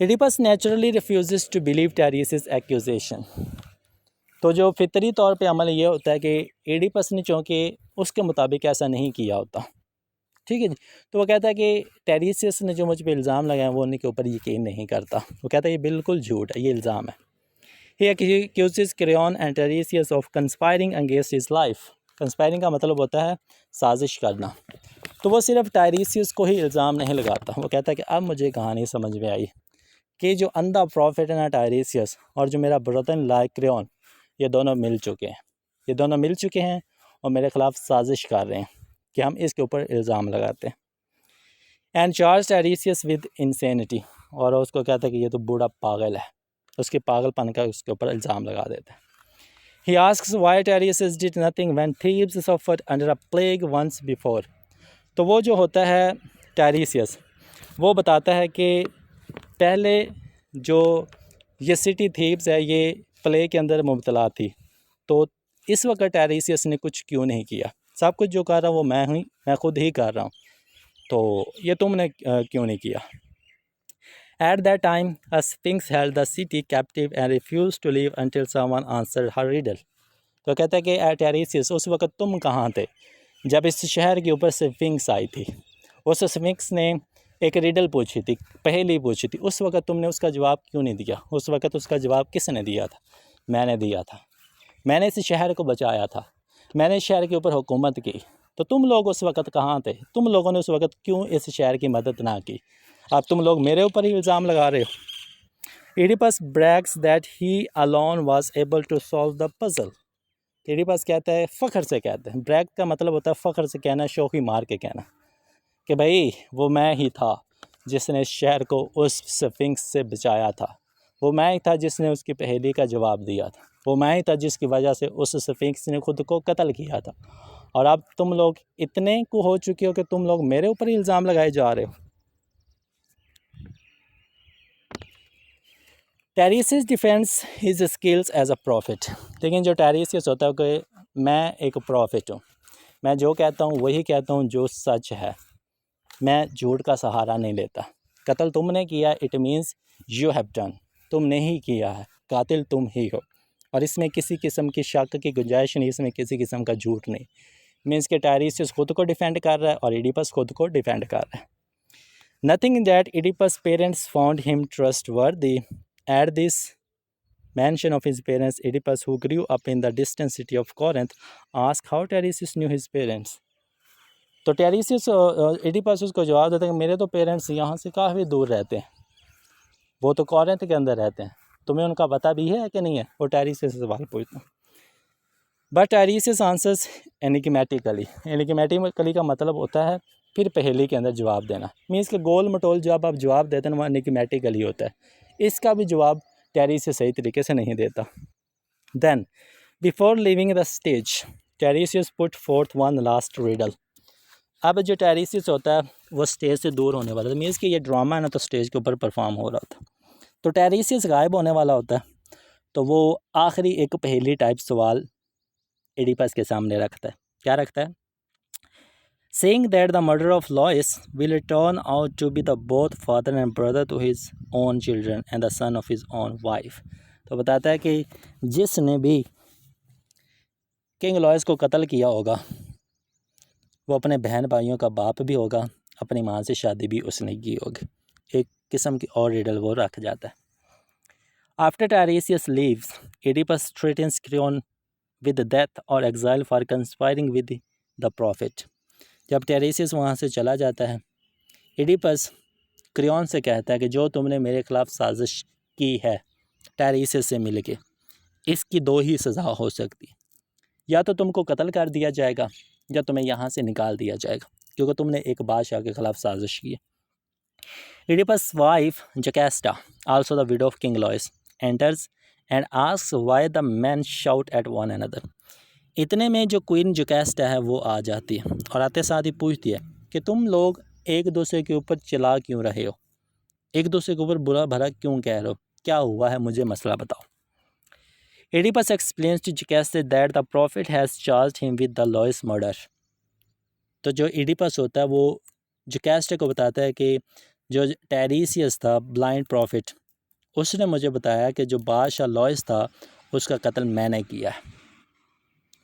Oedipus naturally refuses to believe Tiresias accusation. तो जो फितरी तौर पे अमल ये होता है कि एडिपस ने चूँकि उसके मुताबिक ऐसा नहीं किया होता, ठीक है जी, तो वो कहता है कि टायरीसियस ने जो मुझ पे इल्ज़ाम लगाया वो उनके ऊपर यकीन नहीं करता। वो कहता है ये बिल्कुल झूठ है, ये इल्ज़ाम है। He accuses Creon and Tiresias of conspiring against his life. Conspiring का मतलब होता है साजिश करना। तो वो सिर्फ टायरीसियस को ही इल्ज़ाम नहीं लगाता, वो कहता है कि अब मुझे कहानी समझ में आई कि जो अंधा प्रॉफिट है ना टायरीसियस, और जो मेरा ब्रदर लाइक क्रेओन, ये दोनों मिल चुके हैं और मेरे ख़िलाफ़ साजिश कर रहे हैं कि हम इसके ऊपर इल्ज़ाम लगाते हैं। And charge Tiresias with insanity. और उसको कहता है कि ये तो बूढ़ा पागल है, उसके पागलपन का उसके ऊपर इल्ज़ाम लगा देता है। He asks why Tiresias did nothing when Thebes suffered under a plague once before. तो वो जो होता है टायरीसियस, वो बताता है कि पहले जो ये सिटी थीब्स है ये प्लेग के अंदर मुब्तला थी, तो इस वक्त टायरीसियस ने कुछ क्यों नहीं किया? सब कुछ जो कर रहा हूँ वो मैं खुद ही कर रहा हूँ, तो ये तुमने क्यों नहीं किया? At that time, a sphinx held the city captive and refused to leave until someone answered her riddle. तो कहता है कि टायरीसियस उस वक्त तुम कहाँ थे जब इस शहर के ऊपर स्फिंक्स आई थी। उस स्फिंक्स ने एक रिडल पूछी थी, पहेली पूछी थी, उस वक्त तुमने उसका जवाब क्यों नहीं दिया? उस वक्त उसका जवाब किसने दिया था? मैंने दिया था। मैंने इस शहर को बचाया था, मैंने इस शहर के ऊपर हुकूमत की। तो तुम लोग उस वक्त कहाँ थे? तुम लोगों ने उस वक्त क्यों इस शहर की मदद ना की? अब तुम लोग मेरे ऊपर ही इल्ज़ाम लगा रहे हो। Oedipus brags that he alone was able to solve the puzzle. Oedipus कहता है, फ़ख्र से कहते हैं, ब्रैग का मतलब होता है फ़ख्र से कहना, शौक़ी मार के कहना कि भाई वो मैं ही था जिसने इस शहर को उस स्फिंक्स से बचाया था, वो मैं ही था जिसने उसकी पहेली का जवाब दिया था, वो मैं ही था जिसकी वजह से उस स्फिंक्स ने खुद को कत्ल किया था। और अब तुम लोग इतने को हो चुके हो कि तुम लोग मेरे ऊपर ही इल्ज़ाम लगाए जा रहे हो। Tiresias defends his skills as a prophet. लेकिन जो टायरीसियस होता है कि मैं एक प्रॉफिट हूँ, मैं जो कहता हूँ वही कहता हूँ जो सच है, मैं झूठ का सहारा नहीं लेता। कत्ल तुमने किया, it means you have done, तुमने ही किया है, कातिल तुम ही हो, और इसमें किसी किस्म की शक की गुंजाइश नहीं, इसमें किसी किस्म का झूठ नहीं। मीन्स के टायरीसियस खुद को डिफेंड कर रहा है और इडिपस खुद को डिफेंड कर रहा है। Nothing that Oedipus parents found him trustworthy at this mention of his parents, Oedipus, who grew up in the distant city of Corinth, asked how Tiresias knew his parents. तो टेरिसियस Oedipus उसको जवाब देता है कि मेरे तो पेरेंट्स यहाँ से काफ़ी दूर रहते हैं, वो तो कॉरिंथ के अंदर रहते हैं, तुम्हें उनका पता भी है कि नहीं है? वो टेरिसियस से सवाल पूछता है। But टेरिसियस answers एनिग्मेटिकली। एनिग्मेटिकली का मतलब होता है फिर पहेली के अंदर जवाब देना। मीन्स के गोल मटोल जब आप जवाब देते हैं वो एनिग्मेटिकली होता है। इसका भी जवाब टेरिसियस सही तरीके से नहीं देता। Then before leaving the stage Tiresias put forth one last riddle. अब जो टेरिसियस होता है वो स्टेज से दूर होने वाला था। मीन्स कि ये ड्रामा है ना, तो स्टेज के ऊपर परफॉर्म हो रहा था, तो टेरिसियस गायब होने वाला होता है, तो वो आखिरी एक पहेली टाइप सवाल एडिपस के सामने रखता है। क्या रखता है? Saying that the murder of Lois will turn out to be the both father and brother to his own children and the son of his own wife. तो बताता है कि जिसने भी किंग लॉयस को कत्ल किया होगा वो अपने बहन भाइयों का बाप भी होगा, अपनी माँ से शादी भी उसने की होगी। एक किस्म की और रिडल वो रख जाता है। After Tiresias leaves, Oedipus threatens Creon with death or exile for conspiring with the prophet. जब टेरिसियस वहाँ से चला जाता है, एडिपस क्रियन से कहता है कि जो तुमने मेरे खिलाफ साजिश की है टेरिसियस से मिलके, इसकी दो ही सज़ा हो सकती, या तो तुमको कत्ल कर दिया जाएगा या तुम्हें यहाँ से निकाल दिया जाएगा, क्योंकि तुमने एक बादशाह के खिलाफ साजिश की है। Oedipus wife Jocasta, also the widow of king Laius, enters and asks why the man shout at one another. इतने में जो क्वीन जकैस्टा है वो आ जाती है और आते साथ ही पूछती है कि तुम लोग एक दूसरे के ऊपर चिल्ला क्यों रहे हो, एक दूसरे के ऊपर बुरा भला क्यों कह रहे हो, क्या हुआ है, मुझे मसला बताओ। Oedipus explains to Jocasta that the prophet has charged him with the Laius murder. तो जो एडिपस होता है वो जकैस्टा को बताता है कि जो टेरिसियस था ब्लाइंड प्रॉफिट, उसने मुझे बताया कि जो बादशाह लॉयस था उसका कत्ल मैंने किया है।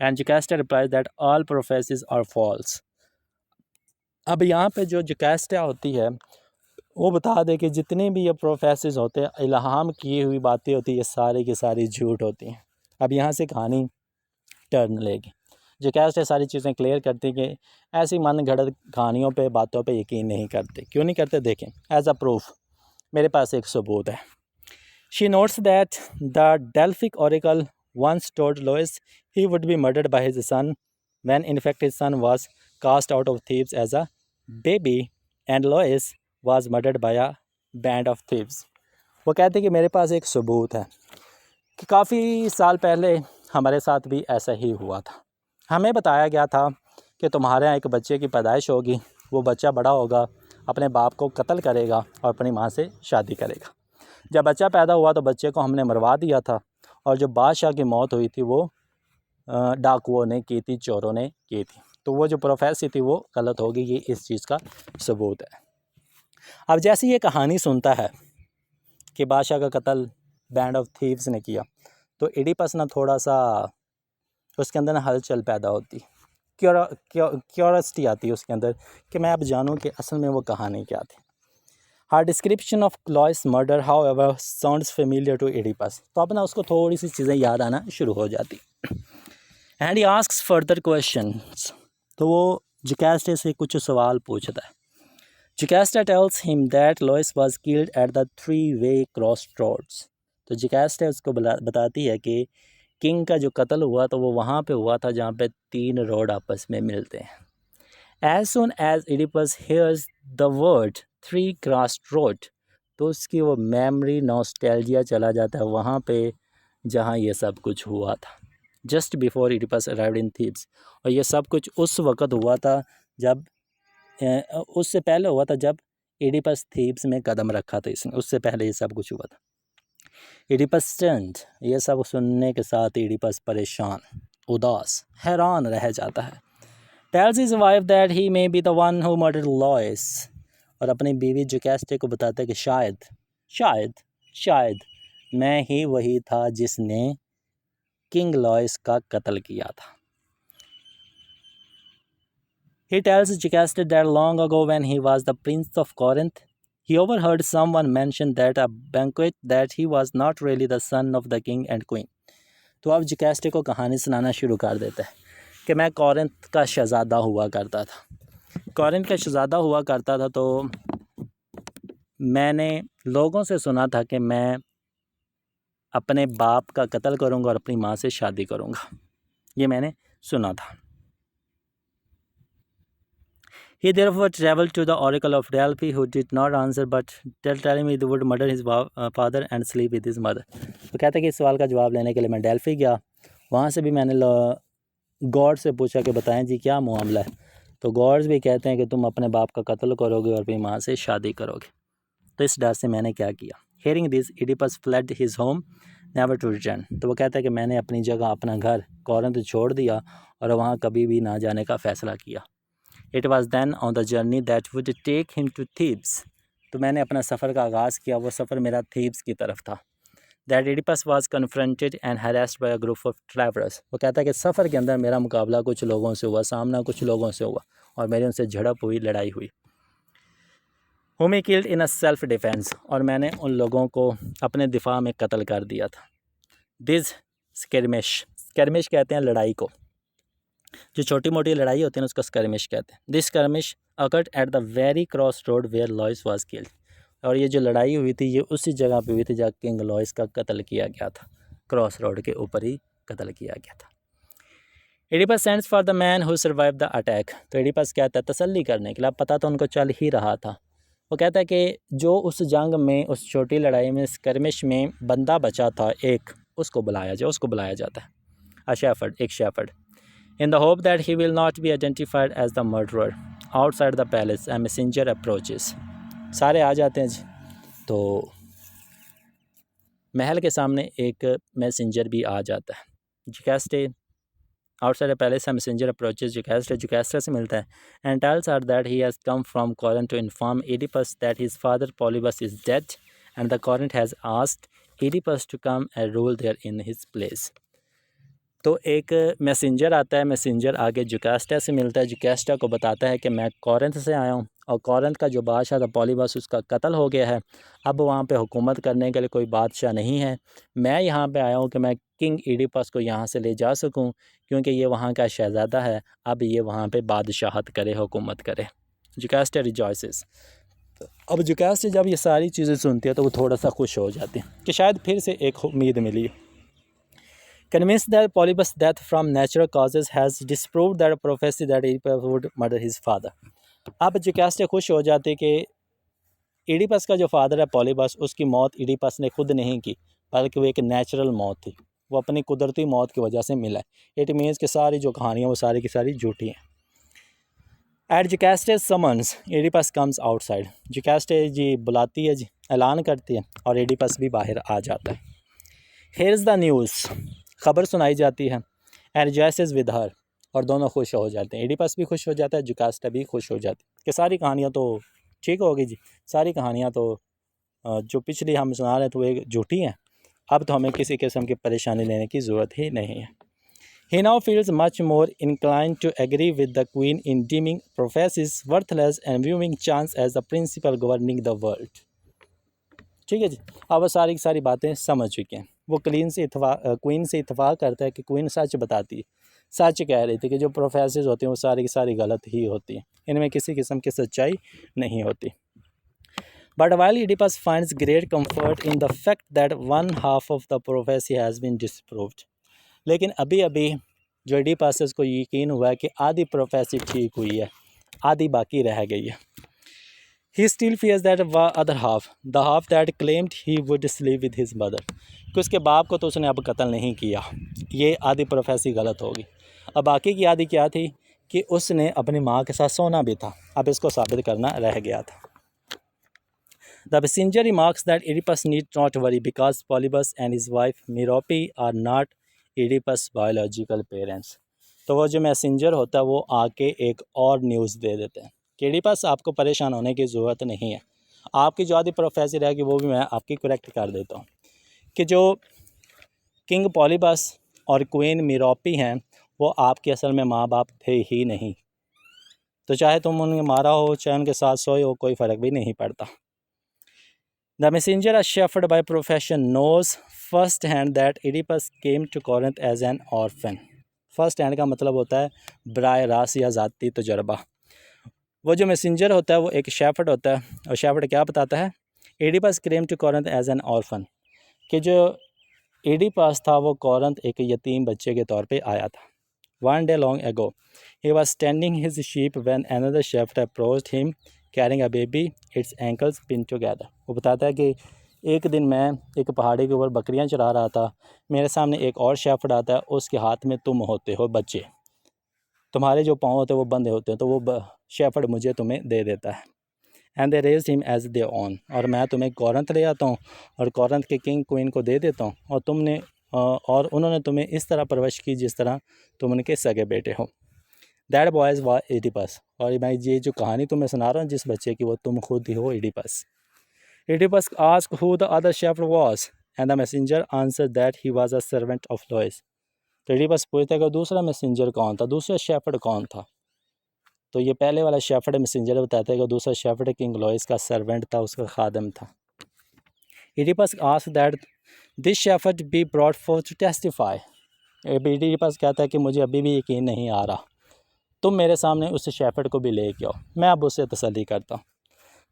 And Jocasta replies that all prophecies are false. अब यहाँ पे जो जकैस्टा होती है वो बता दे कि जितने भी ये प्रोफेसिस होते हैं, इल्हाम की हुई बातें होती है, ये सारी की सारी झूठ होती हैं। अब यहाँ से कहानी टर्न लेगी। जकैस्टा सारी चीज़ें क्लियर करती कि ऐसी मन घड़त कहानियों पे बातों पे यकीन नहीं करते। क्यों नहीं करते? देखें, एज अ प्रूफ मेरे पास एक सबूत है। She notes that the Delphic Oracle once told Lois he would be murdered by his son, when in fact his son was cast out of Thebes as a baby and Lois was murdered by a band of thieves. वो कहते हैं कि मेरे पास एक सबूत है कि काफ़ी साल पहले हमारे साथ भी ऐसा ही हुआ था। हमें बताया गया था कि तुम्हारे यहाँ एक बच्चे की पैदाइश होगी, वो बच्चा बड़ा होगा, अपने बाप को कत्ल करेगा और अपनी माँ से शादी करेगा। जब बच्चा पैदा हुआ तो बच्चे को हमने मरवा दिया था, और जो बादशाह की मौत हुई थी वो डाकुओं ने की थी, चोरों ने की थी। तो वो जो प्रोफेसी थी वो गलत होगी, ये इस चीज़ का सबूत है। अब जैसे ये कहानी सुनता है कि बादशाह का कत्ल बैंड ऑफ थीव्स ने किया, तो एडिपस ना थोड़ा सा उसके अंदर ना हलचल पैदा होती, क्यूरियोसिटी आती है उसके अंदर कि मैं अब जानूँ कि असल में वो कहानी क्या थी। Her description of Lois' murder, however, sounds familiar to Oedipus. तो अब ना उसको थोड़ी सी चीज़ें याद आना शुरू हो जाती। And he asks further questions. तो वो जकैस्टा से कुछ सवाल पूछता है। Jocasta tells him that Lois was killed at the three-way crossroads. तो जकैस्टा उसको बताती है कि किंग का जो कत्ल हुआ तो वो वहाँ पे हुआ था जहाँ पे तीन रोड आपस में मिलते हैं। As soon as Oedipus hears the word three cross road, तो उसकी वो मेमोरी नॉस्टैल्जिया चला जाता है वहाँ पे जहाँ ये सब कुछ हुआ था, just before Oedipus arrived in Thebes. और ये सब कुछ उस वक़्त हुआ था जब उससे पहले हुआ था जब एडिपस थीब्स में कदम रखा था इसने, उससे पहले ये सब कुछ हुआ था। एडिपस स्टन्ड, ये सब सुनने के साथ एडिपस परेशान, उदास, हैरान रह जाता है। tells his wife that he may be the one who murdered Lois, और अपनी बीवी जुकैस्टे को बताता है कि शायद शायद शायद मैं ही वही था जिसने किंग लॉइस का कत्ल किया था. He tells Jucaste that long ago when he was the prince of Corinth, he overheard someone mention that a banquet that he was not really the son of the king and queen. तो अब जुकैस्टे को कहानी सुनाना शुरू कर देता है कि मैं कॉरिंथ का शहज़ादा हुआ करता था. कॉरिंथ का शहज़ादा हुआ करता था तो मैंने लोगों से सुना था कि मैं अपने बाप का कत्ल करूंगा और अपनी माँ से शादी करूंगा. ये मैंने सुना था. He therefore traveled to the oracle of Delphi, who did not answer, but telling me he would murder his father and sleep with his mother. तो कहता है कि इस सवाल का जवाब लेने के लिए मैं डेल्फी गया. वहाँ से भी मैंने गॉड से पूछा कि बताएं जी क्या मामला है. तो गॉड्स भी कहते हैं कि तुम अपने बाप का कत्ल करोगे और अपनी माँ से शादी करोगे. तो इस डर से मैंने क्या किया. Hearing this, Oedipus fled his home, never to return. तो वो कहता है कि मैंने अपनी जगह अपना घर कॉरिंथ छोड़ दिया और वहाँ कभी भी ना जाने का फ़ैसला किया. It was then on the journey that would take him to Thebes. तो मैंने अपना सफ़र का आगाज़ किया. वो सफ़र मेरा थीब्स की तरफ था. That Oedipus was confronted and harassed by a group of travelers. वो कहता है कि सफ़र के अंदर मेरा मुकाबला कुछ लोगों से हुआ, सामना कुछ लोगों से हुआ और मेरी उनसे झड़प हुई, लड़ाई हुई. Whom he killed in a self defense. और मैंने उन लोगों को अपने दिफा में कत्ल कर दिया था. This skirmish. skirmish कहते हैं लड़ाई को. जो छोटी मोटी लड़ाई होती है उसको skirmish कहते हैं. This skirmish occurred at the very crossroad where Lois was killed. और ये जो लड़ाई हुई थी ये उसी जगह पे हुई थी जहाँ किंग लॉइस का कत्ल किया गया था. क्रॉस रोड के ऊपर ही कत्ल किया गया था. Oedipus sends for the man who survived the attack. तो Oedipus कहता है तसल्ली करने के लिए, अब पता तो उनको चल ही रहा था. वो कहता है कि जो उस जंग में, उस छोटी लड़ाई में, स्कर्मिश में बंदा बचा था एक, उसको बुलाया जाता है. A shepherd, एक shepherd. In the hope that he will not be identified as the murderer. Outside the palace, a messenger approaches. सारे आ जाते हैं जी. तो महल के सामने एक मैसेंजर भी आ जाता है. जुकैस्टे outside the palace, a messenger approaches Jucaste से मिलता है and tells her that he has come from Corinth to inform Oedipus that his father Polybus is dead and the Corinth has asked Oedipus to come and rule there in his place. तो एक messenger आता है. Messenger आगे जुकास्टा से मिलता है. जुकास्टा को बताता है कि मैं कॉरिंथ से आया हूँ और कॉरिंथ का जो बादशाह था पॉलीबस उसका कत्ल हो गया है. अब वहाँ पे हुकूमत करने के लिए कोई बादशाह नहीं है. मैं यहाँ पे आया हूँ कि मैं किंग ईडिपस को यहाँ से ले जा सकूँ क्योंकि ये वहाँ का शहज़ादा है. अब ये वहाँ पे बादशाहत करे, हुकूमत करे. जुकास्टा रिजॉइसेस. अब जुकास्टा जब ये सारी चीज़ें सुनती है तो वो थोड़ा सा खुश हो जाती है कि शायद फिर से एक उम्मीद मिली. Convinced that Polybus' death from natural causes has disproved that prophecy that Oedipus would murder his father. अब जुकास्टे खुश हो जाते कि ईडिपस का जो फादर है पॉलीबस, उसकी मौत ईडिपस ने खुद नहीं की बल्कि वो एक नेचुरल मौत थी. वो अपनी कुदरती मौत की वजह से मिला है. इट मीन्स कि सारी जो कहानियाँ वो सारी की सारी झूठी हैं. At Jocasta's summons, Oedipus comes outside. Jocasta ji बुलाती है जी, ऐलान करती है और ईडिपस भी बाहर आ जाता है. Here is the news. खबर सुनाई जाती है. And रिजॉइसेस with her. और दोनों खुश हो जाते हैं. एडिपस भी खुश हो जाता है, जुकास्टा भी खुश हो जाती है कि सारी कहानियाँ तो ठीक होगी जी. सारी कहानियाँ तो जो पिछली हम सुना रहे हैं तो वो झूठी हैं. अब तो हमें किसी किस्म की परेशानी लेने की ज़रूरत ही नहीं है. He now feels much more inclined to agree with the queen in deeming prophecies worthless and viewing chance as the principle governing the world. ठीक है जी. अब वो सारी की सारी बातें समझ चुके हैं. वो क्वीन से इत्तफाक करता है कि क्वीन सच बताती है, सच कह रही थी कि जो प्रोफेसीज होती हैं वो सारी की सारी गलत ही होती हैं. इनमें किसी किस्म की सच्चाई नहीं होती. But while Oedipus finds great comfort in the fact that one half of the prophecy has been disproved. लेकिन अभी अभी जो Oedipus को यकीन हुआ है कि आधी प्रोफेसी ठीक हुई है, आधी बाकी रह गई है. He still fears that other half, the half that claimed he would sleep with his mother. कि उसके बाप को तो उसने अब कत्ल नहीं किया. ये आधी प्रोफेसी गलत होगी. अब बाकी की आधी क्या थी कि उसने अपनी माँ के साथ सोना भी था. अब इसको साबित करना रह गया था. The messenger remarks that Oedipus need not worry because Polybus and his wife Merope are not Oedipus' biological parents. तो वो जो मैसेंजर होता है वो आके एक और न्यूज़ दे देते हैं कि एडिपस आपको परेशान होने की ज़रूरत नहीं है, आपकी जो आदि प्रोफेसी रहेगी वो भी मैं आपकी करेक्ट कर देता हूँ कि जो किंग पॉलीबस और क्वीन मीरोपी हैं वो आपके असल में माँ बाप थे ही नहीं, तो चाहे तुम उन्हें मारा हो चाहे उनके साथ सोए हो कोई फ़र्क भी नहीं पड़ता। The messenger a shepherd by profession knows first hand that Oedipus came to Corinth as an orphan। First hand का मतलब होता है बराह रास्त या ज़ाती तजर्बा। वो जो मैसेंजर होता है वो एक शेफर्ड होता है और शेफर्ड क्या बताता है, Oedipus came to Corinth as an orphan, कि जो एडिपस था वो कॉरिंथ एक यतीम बच्चे के तौर पे आया था। One day long ago he was standing his sheep when another shepherd approached him carrying a baby it's ankles pin together. वो बताता है कि एक दिन मैं एक पहाड़ी के ऊपर बकरियां चरा रहा था, मेरे सामने एक और शेफर्ड आता है, उसके हाथ में तुम होते हो बच्चे, तुम्हारे जो पाँव होते हैं वो बंधे होते हैं, तो वो शेफर्ड मुझे तुम्हें दे देता है। And they raise him as their own, और मैं तुम्हें कॉरिंथ ले आता हूँ और कॉरिंथ के किंग क्वीन को दे देता हूँ और और उन्होंने तुम्हें इस तरह परवरिश की जिस तरह तुम उनके सगे बेटे हो। दैट बॉयज़ वा एडिपस, और मैं ये जो कहानी तुम्हें सुना रहा हूँ जिस बच्चे की वो तुम खुद ही हो Oedipus. Oedipus asked who the other shepherd was and the messenger answered that he was a servant of Laius. तो एडिपस पूछता है कि दूसरा मैसेंजर कौन था, दूसरा शेफर्ड कौन था। तो ये पहले वाला शेफर्ड मैसेंजर बताता है कि दूसरा शेफर्ड किंग लॉयस का सर्वेंट था, उसका खादम था। Oedipus asked that this shepherd be brought for to testify. Oedipus कहता है कि मुझे अभी भी यकीन नहीं आ रहा, तुम मेरे सामने उस शेफर्ड को भी लेके आओ, मैं अब उससे तसल्ली करता हूँ।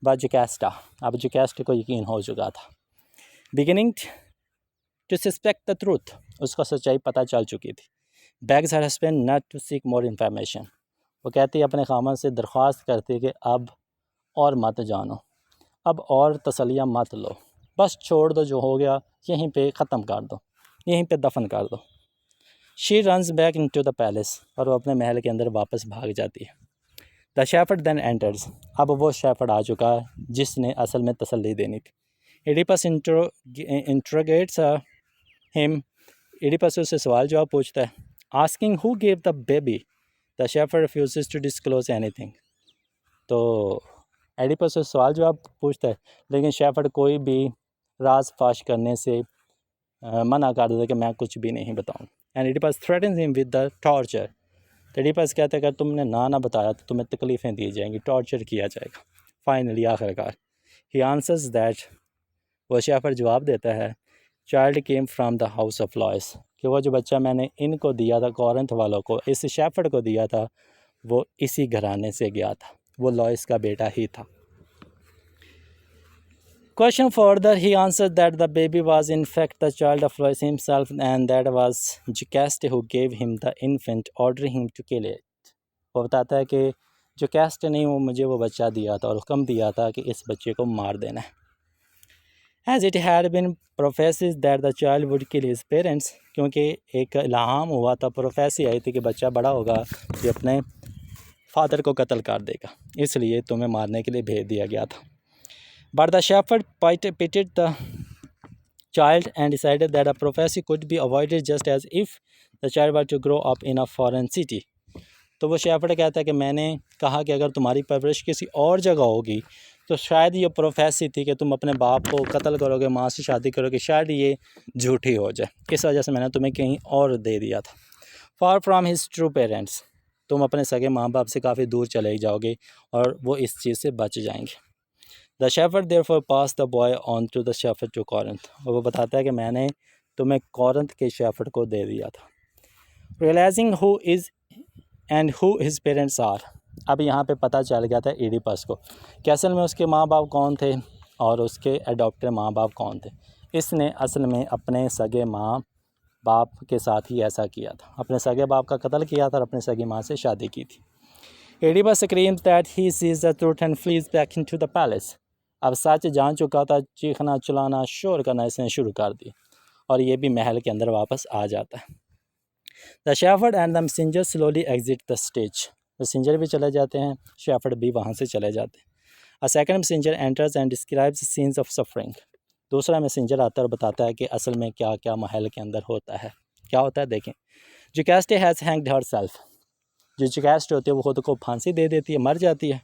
बट जुकैस्टा, अब जुकैस्टा को यकीन हो चुका था। Beginning to suspect the truth, उसको सच्चाई पता चल चुकी थी। Begs her husband not to seek more information, वो कहती है अपने खामन से दरख्वास्त करती है कि अब और मत जानो, अब और तसलियाँ मत लो, बस छोड़ दो, जो हो गया यहीं पे ख़त्म कर दो, यहीं पे दफन कर दो। She runs back into the palace, और वो अपने महल के अंदर वापस भाग जाती है। द शेफर्ड देन एंटर्स, अब वो शेफर्ड आ चुका है जिसने असल में तसल्ली देनी थी। एडिपस इंट्रोगेट्स हिम, एडिपस उससे सवाल जवाब पूछता है। Asking who gave the baby, the shepherd refuses to disclose anything. तो एडिपस से सवाल जवाब पूछता है लेकिन शेफर्ड कोई भी राज फाश करने से मना कर देता है कि मैं कुछ भी नहीं बताऊँ। And Oedipus threatens him with the torture, तो एडिपस कहता है कि तुमने ना बताया तो तुम्हें तकलीफ़ें दी जाएंगी, टॉर्चर किया जाएगा। फाइनली आखिरकार ही आंसर्स दैट, वो शेफर्ड जवाब देता है, child came from the house of Laius, कि वो जो बच्चा मैंने इनको दिया था, कॉरिंथ वालों को, इस शेफर्ड को दिया था, वो इसी घराने से गया था, वो लॉयस का बेटा ही था। Question further, he answered that the baby was in fact the child of Lois himself and that was Jocaste who gave him the infant, ordering him to kill it। वो बताता है कि जोकास्ट ने वो मुझे वो बच्चा दिया था और हुक्म दिया था कि इस बच्चे को मार देना है। As it had been prophesied that the child would kill his parents, क्योंकि एक इल्हाम हुआ था, प्रोफेसी आई थी कि बच्चा बड़ा होगा ये अपने फादर को कत्ल कर देगा, इसलिए तुम्हें मारने के लिए भेज दिया गया था। But the shepherd pitied the child and decided that a prophecy could be avoided just as if the child were to grow up in a foreign city। तो वो शेफर्ड कहता है कि मैंने कहा कि अगर तुम्हारी परवरिश किसी और जगह होगी तो शायद ये प्रोफेसी थी कि तुम अपने बाप को कत्ल करोगे, माँ से शादी करोगे, शायद ये झूठी हो जाए, इस वजह से मैंने तुम्हें कहीं और दे दिया था। फार फ्राम हिज ट्रू पेरेंट्स, तुम अपने सगे माँ बाप से काफ़ी दूर चले जाओगे और वो इस चीज़ से बच जाएंगे। The shepherd therefore pass the boy on to the shepherd to Corinth, और वो बताता है कि मैंने तुम्हें कॉरिंथ के शेफर्ड को दे दिया था। Realising who is and who his parents are, अब यहाँ पे पता चल गया था एडिपस को कि असल में उसके माँ बाप कौन थे और उसके एडॉप्टेड माँ बाप कौन थे। इसने असल में अपने सगे माँ बाप के साथ ही ऐसा किया था, अपने सगे बाप का कत्ल किया था और अपने सगी माँ से शादी की थी। Oedipus screams that he sees the truth and fleas back into the palace, अब सच जान चुका था, चीखना चिल्लाना शोर करना इसने शुरू कर दिया और ये भी महल के अंदर वापस आ जाता है। The shepherd and the messenger slowly exit the stage, messenger भी चले जाते हैं, शेफर्ड भी वहाँ से चले जाते हैं। A second messenger enters and describes scenes of suffering, दूसरा मैसेंजर आता है और बताता है कि असल में क्या क्या महल के अंदर होता है। क्या होता है देखें। जोकास्टे हैज़ हैंग्ड हर सेल्फ, जो जोकास्ट होती है वो खुद को फांसी दे देती है, मर जाती है।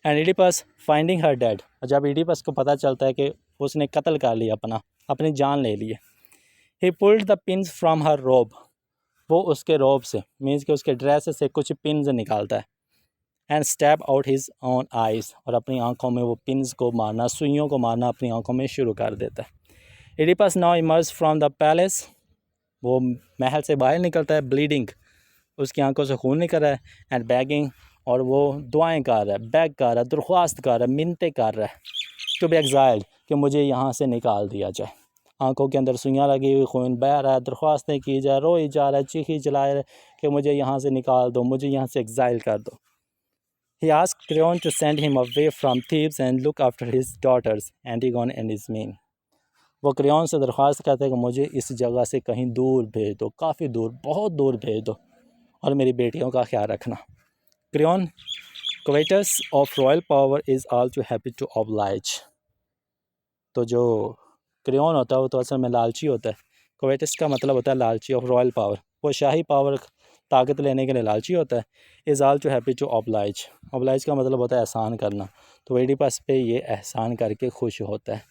And Oedipus finding her dead, और जब इडिपस को पता चलता है कि उसने कत्ल कर लिया, अपनी जान ले ली है। ही pulled the pins from her रोब, वो उसके रोब से मीन्स कि उसके ड्रेस से कुछ पिन्स निकालता है। And stab out his on eyes, और अपनी आंखों में वो पिन्स को मारना, सुइयों को मारना अपनी आंखों में शुरू कर देता है। Oedipus now emerge from the palace, वो महल से बाहर निकलता है, ब्लीडिंग, उसकी आंखों से खून निकल रहा है। एंड बैगिंग, और वो दुआएं कर रहा है, बैग कर रहा है, दरख्वास्त कर रहा है, मिन्नतें कर रहा है टू बी एक्साइल्ड, कि मुझे यहाँ से निकाल दिया जाए। आंखों के अंदर सुइयाँ लगी हुई, खून बह रहा है, दरख्वास्तें की जा, रोई जा रहा है, चीखी चला रहा है कि मुझे यहाँ से निकाल दो, मुझे यहाँ से एक्साइल कर दो। He asked Creon to send him away from Thebes and look after his daughters, Antigone and Ismene. वो क्रियॉन से दरख्वास्त करते हैं कि मुझे इस जगह से कहीं दूर भेज दो, काफ़ी दूर, बहुत दूर भेज दो, और मेरी बेटियों का ख्याल रखना। Crayon, covetous of royal power, is all too happy to oblige. तो जो क्रियॉन होता है वो तो असल में लालची होता है। कोवेटस का मतलब होता है लालची, ऑफ रॉयल पावर, वो शाही पावर, ताकत लेने के लिए लालची होता है। Is all too happy to oblige, oblige का मतलब होता है एहसान करना, तो एडिपस पे ये एहसान करके खुश होता है।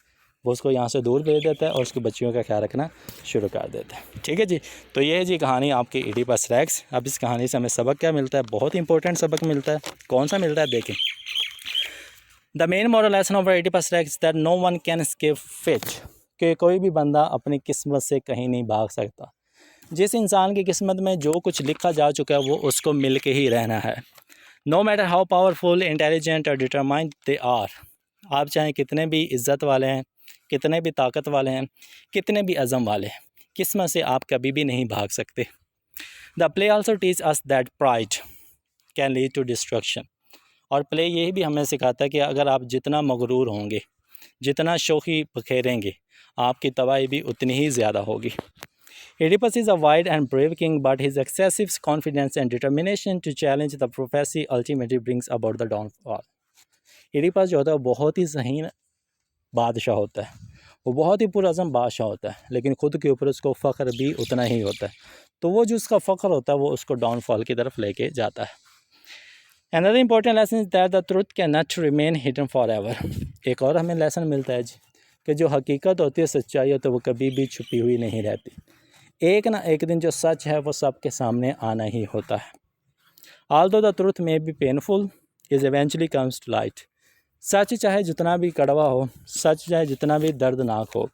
वो उसको यहाँ से दूर भेज देता है और उसकी बच्चियों का ख्याल रखना शुरू कर देता है। ठीक है जी, तो ये है जी कहानी आपकी एडिपस रेक्स। अब इस कहानी से हमें सबक क्या मिलता है? बहुत इंपॉर्टेंट सबक मिलता है। कौन सा मिलता है देखें। The main moral lesson of Oedipus Rex that no one can escape fate, कि कोई भी बंदा अपनी किस्मत से कहीं नहीं भाग सकता। जिस इंसान की किस्मत में जो कुछ लिखा जा चुका है वो उसको मिल के ही रहना है। No matter how powerful, intelligent और डिटरमाइंड दे आर, आप चाहे कितने भी इज़्ज़त वाले हैं, कितने भी ताकत वाले हैं, कितने भी अज़म वाले हैं, किस्मत से आप कभी भी नहीं भाग सकते। The play also teach us that pride can lead to destruction, और प्ले यही भी हमें सिखाता है कि अगर आप जितना मगरूर होंगे, जितना शोखी बखेरेंगे, आपकी तबाही भी उतनी ही ज़्यादा होगी। Oedipus is a wise and brave king, but his excessive confidence and determination to challenge the prophecy ultimately brings about the downfall. Oedipus जो होता है वो बहुत ही ज़हीन बादशाह होता है, वो बहुत ही पुरअज़म बादशाह होता है, लेकिन ख़ुद के ऊपर उसको फ़ख्र भी उतना ही होता है। तो वो जो उसका फ़ख्र होता है वो उसको डाउनफॉल की तरफ लेके जाता है। Another important lesson is that the truth cannot remain hidden forever. एक और हमें लेसन मिलता है जी कि जो हकीकत होती है, सच्चाई होती है, वो कभी भी छुपी हुई नहीं रहती। एक ना एक दिन जो सच है वो सबके सामने आना ही होता है। Although the truth may be painful, it eventually comes to light. सच चाहे जितना भी कड़वा हो, सच चाहे जितना भी दर्दनाक हो,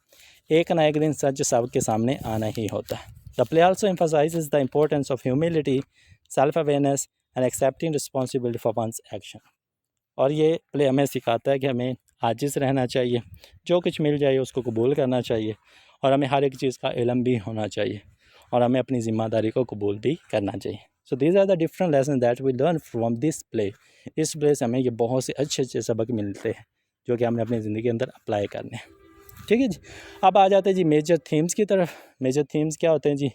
एक ना एक दिन सच सबके सामने आना ही होता है। The play also emphasizes the importance of humility, self-awareness and accepting responsibility for one's action. और ये प्ले हमें सिखाता है कि हमें आजिज़ रहना चाहिए, जो कुछ मिल जाए उसको कबूल करना चाहिए, और हमें हर एक चीज़ का इल्म भी होना चाहिए, और हमें अपनी ज़िम्मेदारी को कबूल भी करना चाहिए। So these are the different lesson that we learn from this play. इस प्ले से हमें ये बहुत से अच्छे अच्छे सबक मिलते हैं जो कि हमने अपनी ज़िंदगी के अंदर अप्लाई करने हैं। ठीक है जी, अब आ जाते हैं जी मेजर थीम्स की तरफ। मेजर थीम्स क्या होते हैं जी?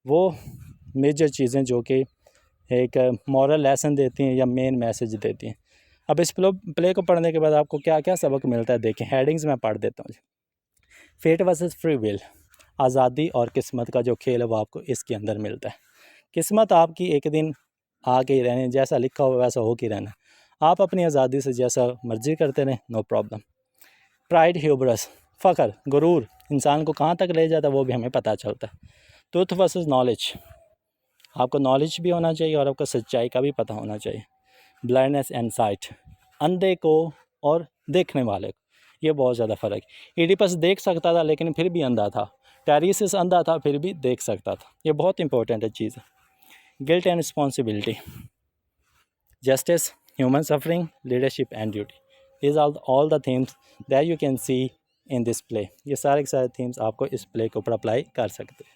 वो मेजर चीज़ें जो कि एक मॉरल लेसन देती हैं या मेन मैसेज देती हैं। अब इस प्ले को पढ़ने के बाद आपको क्या क्या सबक मिलता है देखें। हेडिंग्स मैं पढ़ देता हूँ। फेट वर्सेस फ्री विल, आज़ादी और किस्मत का जो खेल है वो आपको इसके अंदर मिलता है। किस्मत आपकी एक दिन आके ही रहने, जैसा लिखा हुआ वैसा हो के रहना। आप अपनी आज़ादी से जैसा मर्जी करते रहें, नो प्रॉब्लम। प्राइड, ह्यूबरस, फ़ख्र, गुरूर इंसान को कहाँ तक ले जाता है वो भी हमें पता चलता है। ट्रूथ वर्सेस नॉलेज, आपको नॉलेज भी होना चाहिए और आपको सच्चाई का भी पता होना चाहिए। ब्लाइंडनेस एंड साइट, अंधे को और देखने वाले को, ये बहुत ज़्यादा फ़र्क है। एडिपस देख सकता था लेकिन फिर भी अंधा था। टेरेसिस अंधा था फिर भी देख सकता था। ये बहुत इंपॉर्टेंट है चीज़। Guilt and responsibility, justice, human suffering, leadership and duty, these are all the themes that you can see in this play. ये सारे के सारे थीम्स आपको इस प्ले के ऊपर अप्लाई कर सकते हैं।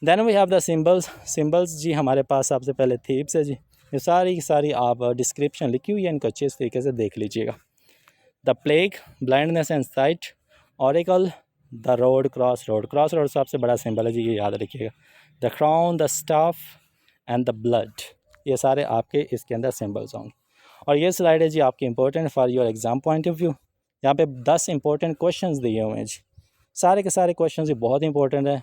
Then we have the symbols. Symbols जी हमारे पास सबसे पहले थीम्स है जी। ये सारी की सारी आप डिस्क्रिप्शन लिखी हुई है, इनको अच्छे तरीके से देख लीजिएगा। The plague, blindness and sight, oracle, the road, cross road. Cross road सबसे बड़ा सिंबल है जी, ये याद रखिएगा। The crown, the staff and the blood, ये सारे आपके इसके अंदर सिंबल्स होंगे। और ये स्लाइड है जी आपकी important for your exam point of view. यहाँ पे 10 इंपॉर्टेंट क्वेश्चंस दिए हुए हैं जी। सारे के सारे क्वेश्चंस ये बहुत इंपॉर्टेंट है।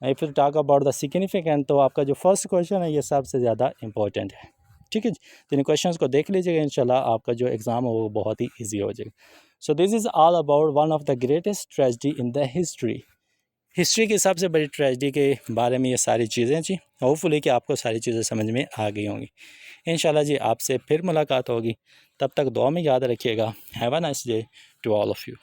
If you talk about the significant, तो आपका जो फर्स्ट क्वेश्चन है ये सबसे ज़्यादा इंपॉर्टेंट है। ठीक है जी, तो इन क्वेश्चंस को देख लीजिएगा, इंशाल्लाह आपका जो एग्ज़ाम हो वो बहुत ही ईजी हो जाएगा। सो this is all about one of the greatest tragedy in the history की सबसे बड़ी ट्रेजेडी के बारे में ये सारी चीज़ें जी। होपफुली कि आपको सारी चीज़ें समझ में आ गई होंगी। इंशाल्लाह जी आपसे फिर मुलाकात होगी, तब तक दुआ में याद रखिएगा। Have a nice day to all of you.